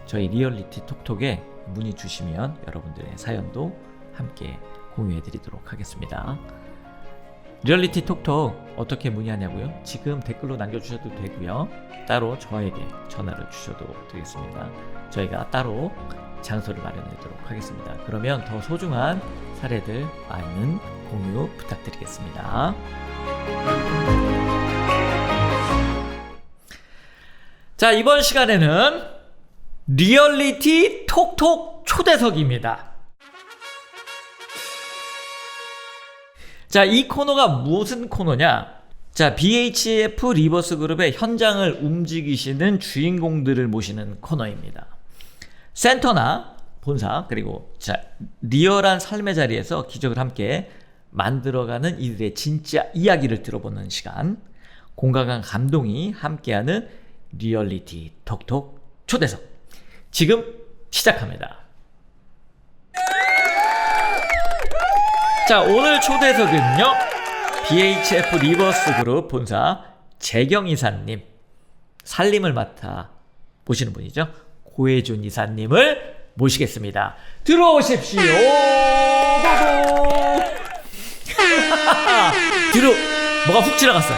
Speaker 1: 저희 리얼리티 톡톡에 문의 주시면 여러분들의 사연도 함께 공유해 드리도록 하겠습니다. 리얼리티 톡톡 어떻게 문의하냐고요? 지금 댓글로 남겨주셔도 되고요. 따로 저에게 전화를 주셔도 되겠습니다. 저희가 따로 장소를 마련하도록 하겠습니다. 그러면 더 소중한 사례들 많은 공유 부탁드리겠습니다. 자, 이번 시간에는 리얼리티 톡톡 초대석입니다. 자, 이 코너가 무슨 코너냐? 자, BHF 리버스 그룹의 현장을 움직이시는 주인공들을 모시는 코너입니다. 센터나 본사, 그리고 자, 리얼한 삶의 자리에서 기적을 함께 만들어가는 이들의 진짜 이야기를 들어보는 시간, 공감과 감동이 함께하는 리얼리티 톡톡 초대석, 지금 시작합니다. 자, 오늘 초대석은요, BHF 리버스 그룹 본사 재경 이사님, 살림을 맡아 보시는 분이죠. 고혜준 이사님을 모시겠습니다. 들어오십시오. 뒤로 뭐가 훅 지나갔어요.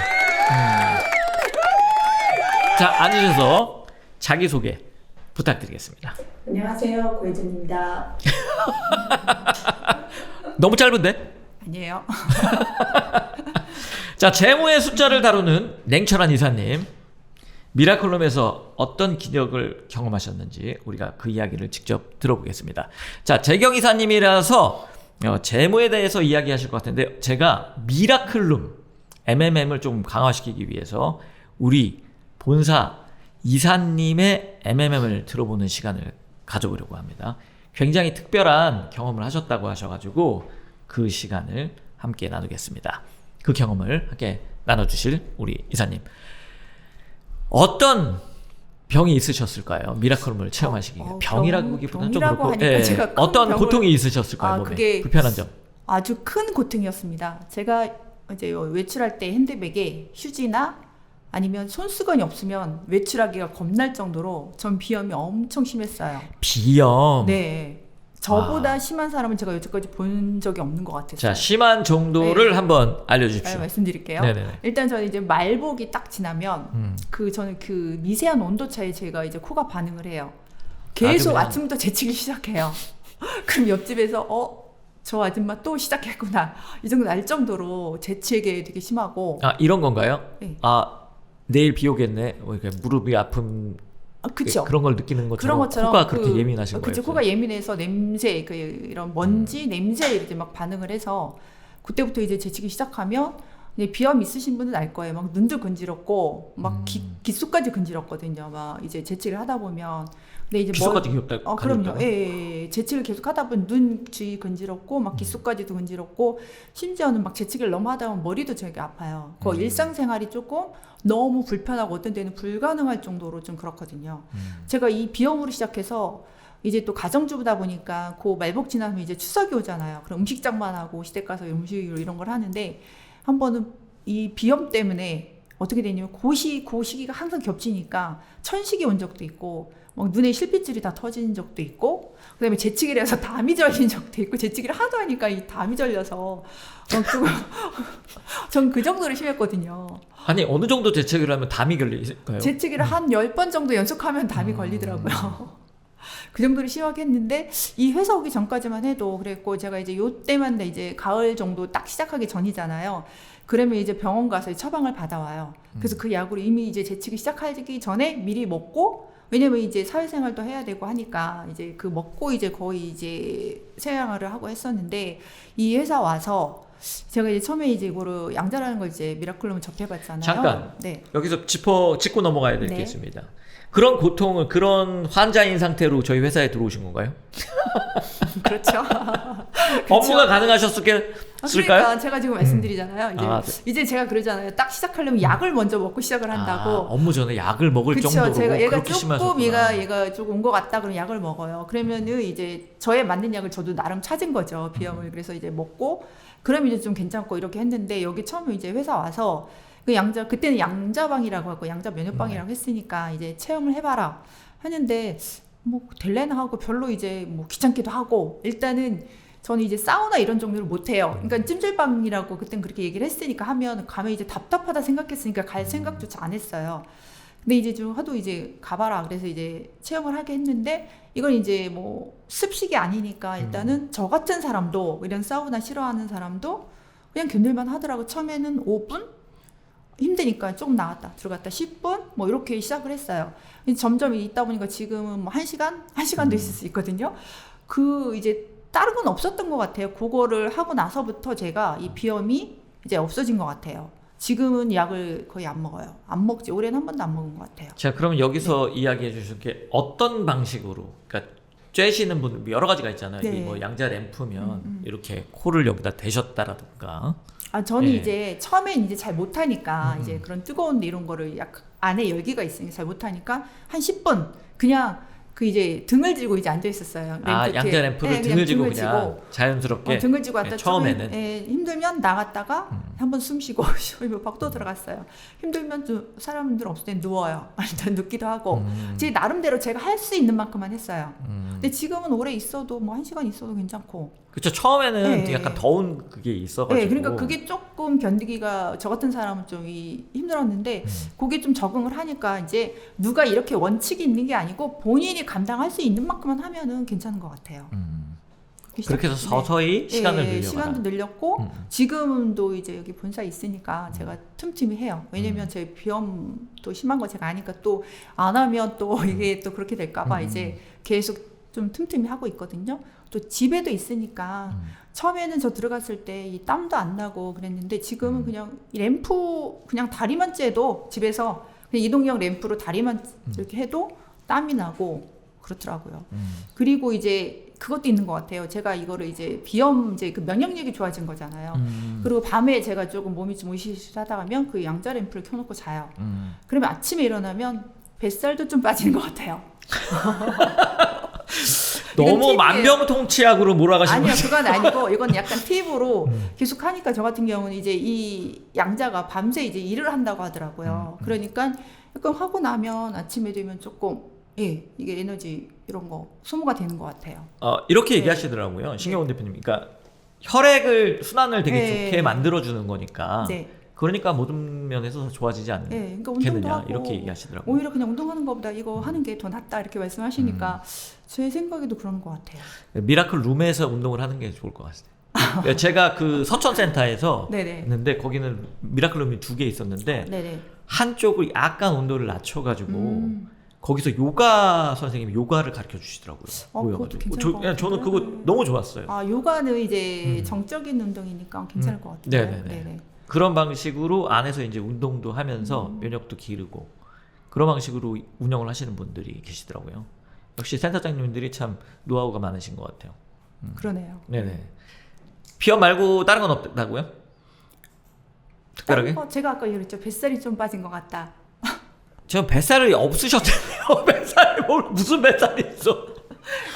Speaker 1: 자, 앉으셔서 자기소개 부탁드리겠습니다.
Speaker 4: 안녕하세요, 고혜준입니다.
Speaker 1: 너무 짧은데?
Speaker 4: 아니에요.
Speaker 1: 자, 재무의 숫자를 다루는 냉철한 이사님, 미라클룸에서 어떤 기적을 경험하셨는지 우리가 그 이야기를 직접 들어보겠습니다. 자, 재경 이사님이라서 재무에 대해서 이야기하실 것 같은데, 제가 미라클룸 MMM을 좀 강화시키기 위해서 우리 본사 이사님의 MMM을 들어보는 시간을 가져보려고 합니다. 굉장히 특별한 경험을 하셨다고 하셔가지고 그 시간을 함께 나누겠습니다. 그 경험을 함께 나눠주실 우리 이사님, 어떤 병이 있으셨을까요? 미라클룸을 체험하시기 위해. 병이라기보다는 좀 그렇고,
Speaker 4: 제가
Speaker 1: 어떤 고통이 있으셨을까요? 몸에
Speaker 4: 그게
Speaker 1: 불편한 점.
Speaker 4: 아주 큰 고통이었습니다. 제가 이제 외출할 때 핸드백에 휴지나 아니면 손수건이 없으면 외출하기가 겁날 정도로 전 비염이 엄청 심했어요.
Speaker 1: 비염.
Speaker 4: 네. 저보다 심한 사람은 제가 여태까지 본 적이 없는 것 같았어요.
Speaker 1: 자, 심한 정도를
Speaker 4: 네.
Speaker 1: 한번 알려주십시오.
Speaker 4: 말씀드릴게요.
Speaker 1: 네네네.
Speaker 4: 일단 저는 이제 말복이 딱 지나면 저는 그 미세한 온도 차에 제가 이제 코가 반응을 해요. 계속
Speaker 1: 그냥...
Speaker 4: 아침부터 재치기 시작해요. 그럼 옆집에서 저 아줌마 또 시작했구나, 이 정도 날 정도로 재채기 되게 심하고.
Speaker 1: 아, 이런 건가요?
Speaker 4: 네.
Speaker 1: 아, 내일 비 오겠네. 무릎이 아픈.
Speaker 4: 그쵸.
Speaker 1: 그런 걸 느끼는 것처럼, 코가 그렇게 예민하신 거예요.
Speaker 4: 그쵸. 코가 예민해서 냄새, 이런 먼지, 냄새에 이제 막 반응을 해서 그때부터 이제 재치기 시작하면 이제 비염 있으신 분은 알 거예요. 막 눈도 근지럽고 막 귓속까지 근지럽거든요. 막 이제 재치기를 하다 보면. 근데 이제
Speaker 1: 귓속까지 귀엽다.
Speaker 4: 그럼요. 예. 재치기를 계속 하다 보면 눈 주위 근지럽고 막 귓속까지도 근지럽고, 심지어는 막 재치기를 너무 하다 보면 머리도 되게 아파요. 그 일상생활이 조금 너무 불편하고 어떤 때는 불가능할 정도로 좀 그렇거든요. 제가 이 비염으로 시작해서 이제 또 가정주부다 보니까 그 말복 지나면 이제 추석이 오잖아요. 그럼 음식장만 하고 시댁 가서 음식으로 이런 걸 하는데, 한 번은 이 비염 때문에 어떻게 되냐면 그 시기가 항상 겹치니까 천식이 온 적도 있고, 막 눈에 실핏줄이 다 터진 적도 있고, 그다음에 재치기를 해서 담이 절린 적도 있고, 재치기를 하도 하니까 이 담이 절려서 전 그 정도로 심했거든요.
Speaker 1: 아니, 어느 정도 재채기를 하면 담이 걸릴까요?
Speaker 4: 재치기를 한 10번 정도 연속하면 담이 걸리더라고요. 그 정도로 심하게 했는데, 이 회사 오기 전까지만 해도 그랬고, 제가 이제 요때만 이제 가을 정도 딱 시작하기 전이잖아요. 그러면 이제 병원 가서 처방을 받아와요. 그래서 그 약으로 이미 이제 재치기 시작하기 전에 미리 먹고, 왜냐면 이제 사회생활도 해야 되고 하니까 이제 그 먹고 이제 거의 이제 생활을 하고 했었는데, 이 회사 와서 제가 이제 처음에 이제 이거를 양자라는 걸 이제 미라클룸을 접해봤잖아요.
Speaker 1: 잠깐.
Speaker 4: 네.
Speaker 1: 여기서 짚고 넘어가야 될 게
Speaker 4: 네.
Speaker 1: 있습니다. 그런 고통을, 그런 환자인 상태로 저희 회사에 들어오신 건가요?
Speaker 4: 그렇죠.
Speaker 1: 업무가 가능하셨을까요?
Speaker 4: 그러니까 제가 지금 말씀드리잖아요.
Speaker 1: 네.
Speaker 4: 이제 제가 그러잖아요. 딱 시작하려면 약을 먼저 먹고 시작을 한다고.
Speaker 1: 업무 전에 약을 먹을
Speaker 4: 그쵸.
Speaker 1: 정도로
Speaker 4: 제가 얘가
Speaker 1: 그렇게
Speaker 4: 조금
Speaker 1: 심하셨구나.
Speaker 4: 얘가 조금 온 것 같다 그러면 약을 먹어요. 그러면은 이제 저에 맞는 약을 저도 나름 찾은 거죠. 비염을. 그래서 이제 먹고, 그러면 이제 좀 괜찮고 이렇게 했는데, 여기 처음에 이제 회사 와서 그때는 양자방이라고 하고 양자 면역방이라고 했으니까 이제 체험을 해봐라 하는데, 뭐 될래나 하고 별로 이제 뭐 귀찮기도 하고, 일단은 저는 이제 사우나 이런 종류를 못 해요. 그러니까 찜질방이라고 그땐 그렇게 얘기를 했으니까 하면 가면 이제 답답하다 생각했으니까 갈 생각조차 안 했어요. 근데 이제 좀 하도 이제 가봐라 그래서 이제 체험을 하게 했는데 이건 이제 뭐 습식이 아니니까 일단은 저 같은 사람도 이런 사우나 싫어하는 사람도 그냥 견딜만 하더라고. 처음에는 5분 힘드니까 조금 나갔다 들어갔다 10분 뭐 이렇게 시작을 했어요. 점점 있다 보니까 지금은 뭐 1시간도 있을 수 있거든요. 그 이제 다른 건 없었던 것 같아요. 그거를 하고 나서부터 제가 이 비염이 이제 없어진 것 같아요. 지금은 약을 거의 안 먹어요. 안 먹지. 올해는 한 번도 안 먹은 것 같아요.
Speaker 1: 자, 그러면 여기서 이야기해 주실 게 어떤 방식으로, 그러니까 쬐시는 분 여러 가지가 있잖아요.
Speaker 4: 네.
Speaker 1: 뭐 양자 램프면 이렇게 코를 여기다 대셨다라든가.
Speaker 4: 아, 저는
Speaker 1: 예.
Speaker 4: 이제 처음엔 이제 잘 못하니까 이제 그런 뜨거운 데 이런 거를 약 안에 열기가 있으니까 잘 못하니까 한 10분 그냥 그 이제 등을 지고 이제 앉아 있었어요.
Speaker 1: 아, 양자 램프를 등을 지고 그냥 자연스럽게.
Speaker 4: 등을 지고 왔다
Speaker 1: 처음에는.
Speaker 4: 힘들면 나갔다가 한번 숨 쉬고 쉬고 또 들어갔어요. 힘들면 또 사람들 없을 땐 누워요. 일단 눕기도 하고 제 나름대로 제가 할 수 있는 만큼만 했어요. 근데 지금은 오래 있어도 뭐 1시간 있어도 괜찮고.
Speaker 1: 그렇죠. 처음에는
Speaker 4: 네.
Speaker 1: 약간 더운 그게 있어가지고.
Speaker 4: 네, 그러니까 그게 조금 견디기가 저 같은 사람은 좀 힘들었는데 그게 좀 적응을 하니까 이제 누가 이렇게 원칙이 있는 게 아니고 본인이 감당할 수 있는 만큼만 하면은 괜찮은 것 같아요.
Speaker 1: 그렇게 해서 서서히 시간을 늘려가라.
Speaker 4: 시간도 늘렸고 지금도 이제 여기 본사에 있으니까 제가 틈틈이 해요. 왜냐면 제 비염도 심한 거 제가 아니까 또 안 하면 또 이게 또 그렇게 될까봐 이제 계속 좀 틈틈이 하고 있거든요. 또 집에도 있으니까 처음에는 저 들어갔을 때 이 땀도 안 나고 그랬는데 지금은 그냥 이 램프 그냥 다리만 쬐도 집에서 그냥 이동형 램프로 다리만 이렇게 해도 땀이 나고 그렇더라고요. 그리고 이제 그것도 있는 것 같아요. 제가 이거를 이제 비염 이제 그 면역력이 좋아진 거잖아요. 그리고 밤에 제가 조금 몸이 좀 으실으실하다 하면 그 양자 램프를 켜놓고 자요. 그러면 아침에 일어나면 뱃살도 좀 빠지는 것 같아요.
Speaker 1: 너무 만병통치약으로 몰아가시는
Speaker 4: 아니요,
Speaker 1: 거죠?
Speaker 4: 그건 아니고 이건 약간 팁으로 계속 하니까 저 같은 경우는 이제 이 양자가 밤새 이제 일을 한다고 하더라고요. 그러니까 약간 하고 나면 아침에 되면 조금 이게 에너지 이런 거 소모가 되는 것 같아요.
Speaker 1: 이렇게
Speaker 4: 네.
Speaker 1: 얘기하시더라고요. 신경원 대표님. 그러니까 혈액을 순환을 되게
Speaker 4: 네.
Speaker 1: 좋게 만들어주는 거니까.
Speaker 4: 네.
Speaker 1: 그러니까 모든 면에서 더 좋아지지
Speaker 4: 그러니까 운동도
Speaker 1: 않겠느냐
Speaker 4: 하고
Speaker 1: 이렇게 얘기하시더라고요.
Speaker 4: 오히려 그냥 운동하는 것보다 이거 하는 게 더 낫다 이렇게 말씀하시니까 제 생각에도 그런 것 같아요.
Speaker 1: 미라클 룸에서 운동을 하는 게 좋을 것 같아요. 제가 그 서천센터에서
Speaker 4: 네네.
Speaker 1: 있는데 거기는 미라클 룸이 2개 있었는데
Speaker 4: 네네.
Speaker 1: 한쪽을 약간 온도를 낮춰가지고 거기서 요가 선생님이 요가를 가르쳐 주시더라고요.
Speaker 4: 그것도 괜찮을 것 같아요.
Speaker 1: 저는 그거 너무 좋았어요.
Speaker 4: 아, 요가는 이제 정적인 운동이니까 괜찮을 것 같아요.
Speaker 1: 네네네. 그런 방식으로 안에서 이제 운동도 하면서 면역도 기르고 그런 방식으로 운영을 하시는 분들이 계시더라고요. 역시 센터장님들이 참 노하우가 많으신 것 같아요.
Speaker 4: 그러네요.
Speaker 1: 네네. 비염 말고 다른 건 없다고요? 특별하게?
Speaker 4: 제가 아까 얘기했죠. 뱃살이 좀 빠진 것 같다.
Speaker 1: 저 뱃살이 없으셨대요. 뱃살이 무슨 뱃살이 있어?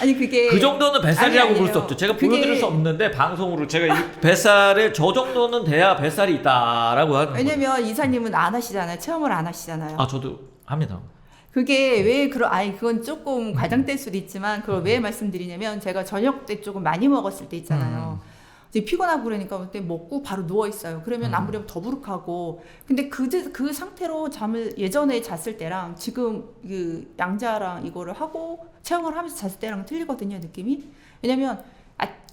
Speaker 4: 아니 그게
Speaker 1: 그 정도는 뱃살이라고
Speaker 4: 아니,
Speaker 1: 볼 수
Speaker 4: 아니에요.
Speaker 1: 없죠. 제가
Speaker 4: 그게-
Speaker 1: 보여드릴 수 없는데 방송으로 제가 이 뱃살을 저 정도는 돼야 뱃살이 있다라고 하는 거예요.
Speaker 4: 왜냐면 이사님은 안 하시잖아요. 체험을 안 하시잖아요.
Speaker 1: 아 저도 합니다.
Speaker 4: 그게 왜 그건 조금 과장될 수도 있지만 그걸 왜 말씀드리냐면 제가 저녁 때 조금 많이 먹었을 때 있잖아요. 이제 피곤하고 그러니까 그때 먹고 바로 누워 있어요. 그러면 아무래도 더부룩하고. 근데 그 상태로 잠을 예전에 잤을 때랑 지금 그 양자랑 이거를 하고 체험을 하면서 잤을 때랑 틀리거든요, 느낌이. 왜냐면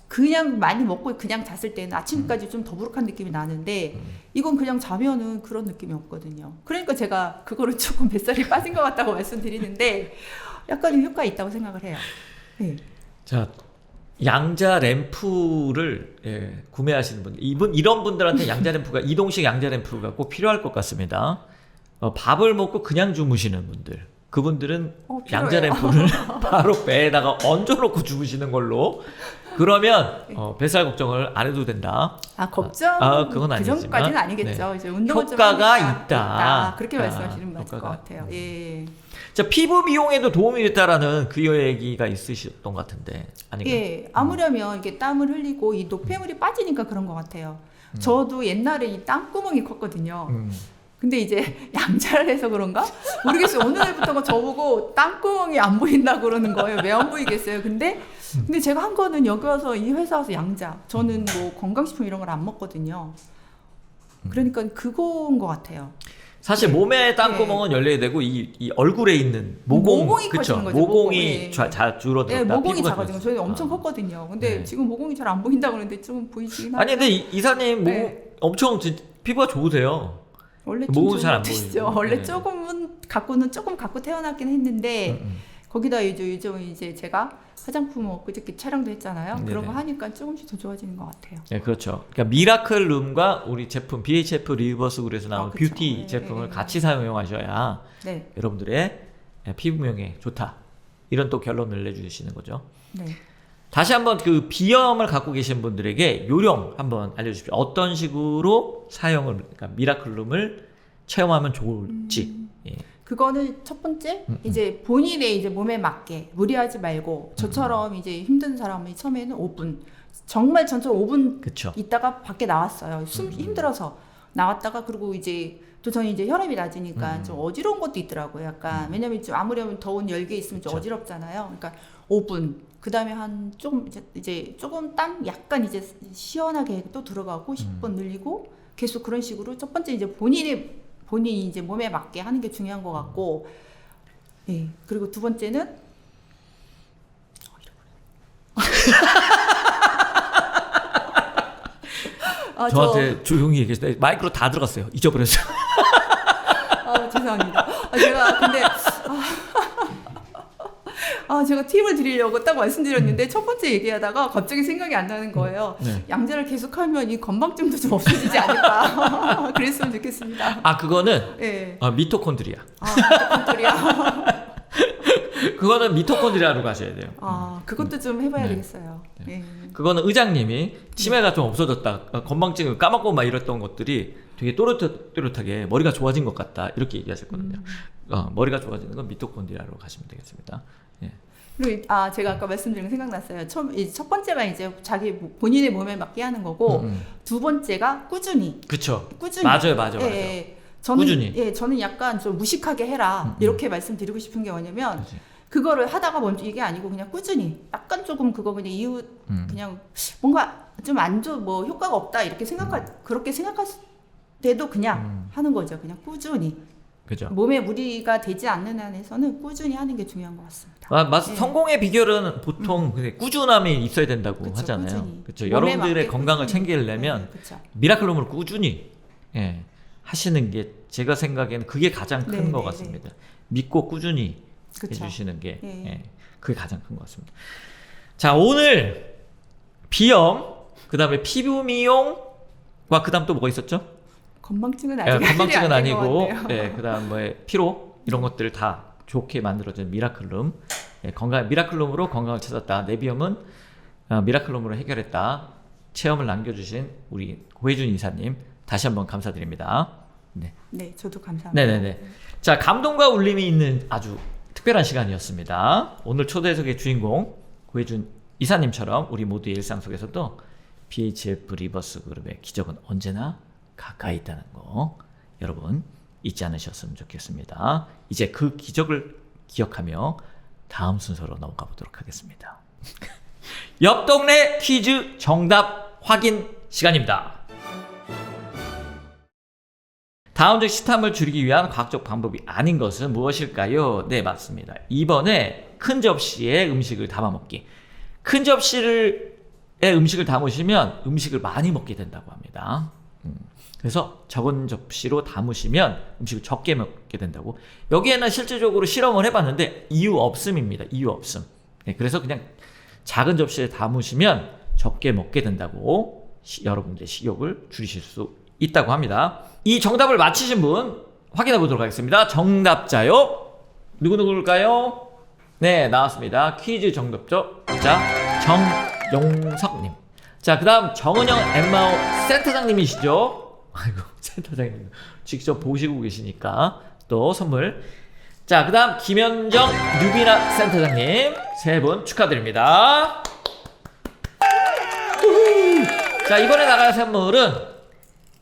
Speaker 4: 그냥 많이 먹고 그냥 잤을 때는 아침까지 좀 더부룩한 느낌이 나는데 이건 그냥 자면은 그런 느낌이 없거든요. 그러니까 제가 그거를 조금 뱃살이 빠진 것 같다고 말씀드리는데 약간 효과 있다고 생각을 해요. 네.
Speaker 1: 자 양자 램프를 구매하시는 분 이런 분들한테 양자 램프가 이동식 양자 램프가 꼭 필요할 것 같습니다. 밥을 먹고 그냥 주무시는 분들 그분들은
Speaker 4: 필요해요.
Speaker 1: 양자 램프를 바로 배에다가 얹어놓고 주무시는 걸로 그러면 뱃살 걱정을 안 해도 된다.
Speaker 4: 걱정?
Speaker 1: 그건
Speaker 4: 그
Speaker 1: 아니지만
Speaker 4: 정도까지는 아니겠죠.
Speaker 1: 네.
Speaker 4: 이제 운동을 좀
Speaker 1: 효과가
Speaker 4: 하니까
Speaker 1: 있다.
Speaker 4: 그렇게 말씀하시는 맞을 것
Speaker 1: 효과가.
Speaker 4: 같아요. 예.
Speaker 1: 자 피부 미용에도 도움이 됐다라는 그 얘기가 있으셨던 것 같은데 아닌가요?
Speaker 4: 예, 아무려면 이게 땀을 흘리고 이 노폐물이 빠지니까 그런 것 같아요. 저도 옛날에 이 땀구멍이 컸거든요. 근데 이제 양자를 해서 그런가? 모르겠어요. 어느 날부터가 저보고 땅구멍이 안 보인다고 그러는 거예요. 왜 안 보이겠어요? 근데 제가 한 거는 여기 와서 이 회사 와서 양자. 저는 뭐 건강식품 이런 걸 안 먹거든요. 그러니까 그거인 것 같아요.
Speaker 1: 사실 몸의 땅구멍은 열려야 되고 이 얼굴에 있는
Speaker 4: 모공이
Speaker 1: 그쵸?
Speaker 4: 커지는 거죠.
Speaker 1: 모공이
Speaker 4: 모공이.
Speaker 1: 잘 줄어들었다.
Speaker 4: 네, 모공이
Speaker 1: 피부가
Speaker 4: 작아지고 저희 엄청 컸거든요. 근데
Speaker 1: 네.
Speaker 4: 지금 모공이 잘 안 보인다고 그러는데 좀 보이시긴 하죠.
Speaker 1: 아니 근데 이사님 모공
Speaker 4: 네.
Speaker 1: 엄청 피부가 좋으세요.
Speaker 4: 원래
Speaker 1: 모공은 잘안
Speaker 4: 보이시죠?
Speaker 1: 보이고.
Speaker 4: 원래
Speaker 1: 네.
Speaker 4: 조금 갖고 태어났긴 했는데 거기다 요즘 이제 제가 화장품 그저께 촬영도 했잖아요. 그런 거
Speaker 1: 네네.
Speaker 4: 하니까 조금씩 더 좋아지는 것 같아요.
Speaker 1: 네, 그렇죠. 그러니까 미라클룸과 우리 제품 BHF 리버스그룹에서 나온
Speaker 4: 그쵸.
Speaker 1: 뷰티
Speaker 4: 네,
Speaker 1: 제품을
Speaker 4: 네.
Speaker 1: 같이 사용하셔야
Speaker 4: 네,
Speaker 1: 여러분들의 피부명에 좋다. 이런 또 결론을 내주시는 거죠.
Speaker 4: 네.
Speaker 1: 다시 한번 그 비염을 갖고 계신 분들에게 요령 한번 알려주십시오. 어떤 식으로 사용을, 그러니까 미라클룸을 체험하면 좋을지. 예.
Speaker 4: 그거는 첫 번째 이제 본인의 이제 몸에 맞게 무리하지 말고 저처럼 이제 힘든 사람이 처음에는 5분 정말 전처럼 5분
Speaker 1: 그쵸.
Speaker 4: 있다가 밖에 나왔어요. 힘들어서 나왔다가 그리고 이제 또 저는 이제 혈압이 낮으니까 좀 어지러운 것도 있더라고요. 약간 왜냐면 좀 아무래도 더운 열기에 있으면 좀
Speaker 1: 그쵸.
Speaker 4: 어지럽잖아요. 그러니까 5분 그 다음에 한 좀 이제 조금 땀 약간 이제 시원하게 또 들어가고 10분 늘리고 계속 그런 식으로 첫 번째 이제 본인이 이제 몸에 맞게 하는 게 중요한 것 같고, 예. 그리고 두 번째는
Speaker 1: 저한테 조용히 얘기했어요. 마이크로 다 들어갔어요. 잊어버렸어요.
Speaker 4: 죄송합니다. 제가 근데 제가 팁을 드리려고 딱 말씀드렸는데 첫 번째 얘기하다가 갑자기 생각이 안 나는 거예요.
Speaker 1: 네.
Speaker 4: 양자를 계속하면 이 건망증도 좀 없어지지 않을까. 그랬으면 좋겠습니다.
Speaker 1: 그거는
Speaker 4: 예.
Speaker 1: 미토콘드리아.
Speaker 4: 미토콘드리아.
Speaker 1: 그거는 미토콘드리아로 가셔야 돼요.
Speaker 4: 그것도 좀 해봐야
Speaker 1: 네.
Speaker 4: 되겠어요. 예.
Speaker 1: 그거는 의장님이 치매가 좀 없어졌다, 건망증을 까먹고 막 이랬던 것들이 되게 또렷하게 머리가 좋아진 것 같다 이렇게 얘기하셨거든요. 머리가 좋아지는 건 미토콘드리아로 가시면 되겠습니다. 예.
Speaker 4: 그리고 제가 아까 말씀드린 거 생각났어요. 첫 번째가 이제 자기 본인의 몸에 맞게 하는 거고 두 번째가 꾸준히.
Speaker 1: 그쵸.
Speaker 4: 꾸준히.
Speaker 1: 맞아요.
Speaker 4: 예. 저는
Speaker 1: 꾸준히.
Speaker 4: 저는 약간 좀 무식하게 해라 이렇게 말씀드리고 싶은 게 뭐냐면
Speaker 1: 그치.
Speaker 4: 그거를 하다가 멈추 이게 아니고 그냥 꾸준히 약간 조금 그거 그냥 이유 그냥 뭔가 좀 안 좋 뭐 효과가 없다 이렇게 그렇게 생각할 때도 그냥 하는 거죠. 그냥 꾸준히.
Speaker 1: 그죠.
Speaker 4: 몸에 무리가 되지 않는 한에서는 꾸준히 하는 게 중요한 것 같습니다.
Speaker 1: 예. 성공의 비결은 보통 꾸준함이 있어야 된다고
Speaker 4: 그쵸,
Speaker 1: 하잖아요.
Speaker 4: 꾸준히.
Speaker 1: 그렇죠.
Speaker 4: 몸에
Speaker 1: 여러분들의
Speaker 4: 맞게
Speaker 1: 건강을
Speaker 4: 꾸준히.
Speaker 1: 챙기려면
Speaker 4: 네, 그쵸.
Speaker 1: 미라클룸으로 꾸준히 하시는 게 제가 생각에는 그게 가장 큰
Speaker 4: 네,
Speaker 1: 것
Speaker 4: 네,
Speaker 1: 같습니다. 믿고 꾸준히
Speaker 4: 그쵸.
Speaker 1: 해주시는 게
Speaker 4: 네.
Speaker 1: 그게 가장 큰 것 같습니다. 자, 오늘 비염, 그 다음에 피부 미용과 그 다음 또 뭐가 있었죠?
Speaker 4: 건망증은 아직
Speaker 1: 건망증은
Speaker 4: 안된것
Speaker 1: 아니고,
Speaker 4: 같네요.
Speaker 1: 그 다음 피로 이런 것들을 다 좋게 만들어준 미라클룸. 미라클룸으로 건강을 찾았다. 내 비염은 미라클룸으로 해결했다. 체험을 남겨주신 우리 고혜준 이사님 다시 한번 감사드립니다. 네.
Speaker 4: 네, 저도 감사합니다.
Speaker 1: 네네네. 자, 감동과 울림이 있는 아주 특별한 시간이었습니다. 오늘 초대석의 주인공 고혜준 이사님처럼 우리 모두의 일상 속에서도 BHF 리버스 그룹의 기적은 언제나 가까이 있다는 거 여러분 잊지 않으셨으면 좋겠습니다. 이제 그 기적을 기억하며 다음 순서로 넘어가 보도록 하겠습니다. 옆 동네 퀴즈 정답 확인 시간입니다. 다운적 식탐을 줄이기 위한 과학적 방법이 아닌 것은 무엇일까요? 네, 맞습니다. 2번에 큰 접시에 음식을 담아 먹기. 큰 접시에 음식을 담으시면 음식을 많이 먹게 된다고 합니다. 그래서 적은 접시로 담으시면 음식을 적게 먹게 된다고. 여기에는 실질적으로 실험을 해봤는데 이유 없음입니다. 이유 없음. 네, 그래서 그냥 작은 접시에 담으시면 적게 먹게 된다고 여러분들의 식욕을 줄이실 수 있다고 합니다. 이 정답을 맞히신 분 확인해 보도록 하겠습니다. 정답자요. 누구일까요? 네, 나왔습니다. 퀴즈 정답죠. 자, 정용석님. 자, 그 다음 정은영 엠마오 센터장님이시죠? 아이고, 센터장님 직접 보시고 계시니까 또 선물. 자, 그 다음 김현정 유비나 센터장님 세 분 축하드립니다. 자, 이번에 나갈 선물은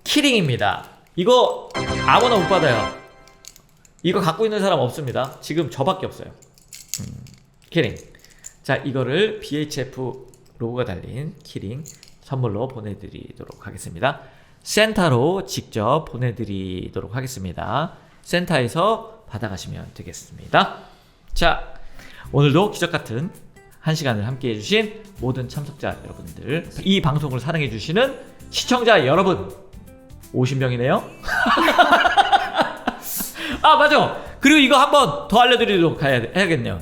Speaker 1: 키링입니다. 이거 아무나 못 받아요. 이거 갖고 있는 사람 없습니다. 지금 저밖에 없어요. 키링. 자, 이거를 BHF 로고가 달린 키링 선물로 보내드리도록 하겠습니다. 센타로 직접 보내드리도록 하겠습니다. 센타에서 받아가시면 되겠습니다. 자, 오늘도 기적같은 1시간을 함께 해주신 모든 참석자 여러분들, 이 방송을 사랑해주시는 시청자 여러분, 50명이네요. 아, 맞아. 그리고 이거 한번 더 알려드리도록 해야겠네요.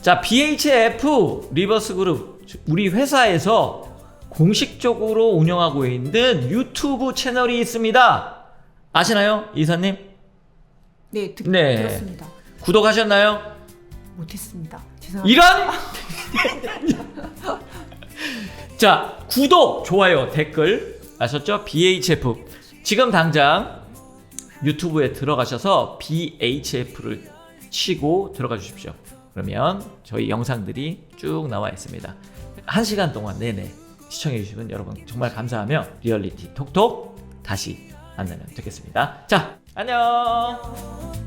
Speaker 1: 자, BHF 리버스 그룹, 우리 회사에서 공식적으로 운영하고 있는 유튜브 채널이 있습니다. 아시나요, 이사님?
Speaker 4: 네,
Speaker 1: 네.
Speaker 4: 들었습니다.
Speaker 1: 구독하셨나요?
Speaker 4: 못했습니다. 죄송합니다.
Speaker 1: 이런! 자, 구독, 좋아요, 댓글 아셨죠? BHF. 지금 당장 유튜브에 들어가셔서 BHF를 치고 들어가 주십시오. 그러면 저희 영상들이 쭉 나와 있습니다. 1시간 동안 내내 시청해 주시면 여러분 정말 감사하며 리얼리티 톡톡 다시 만나면 되겠습니다. 자, 안녕.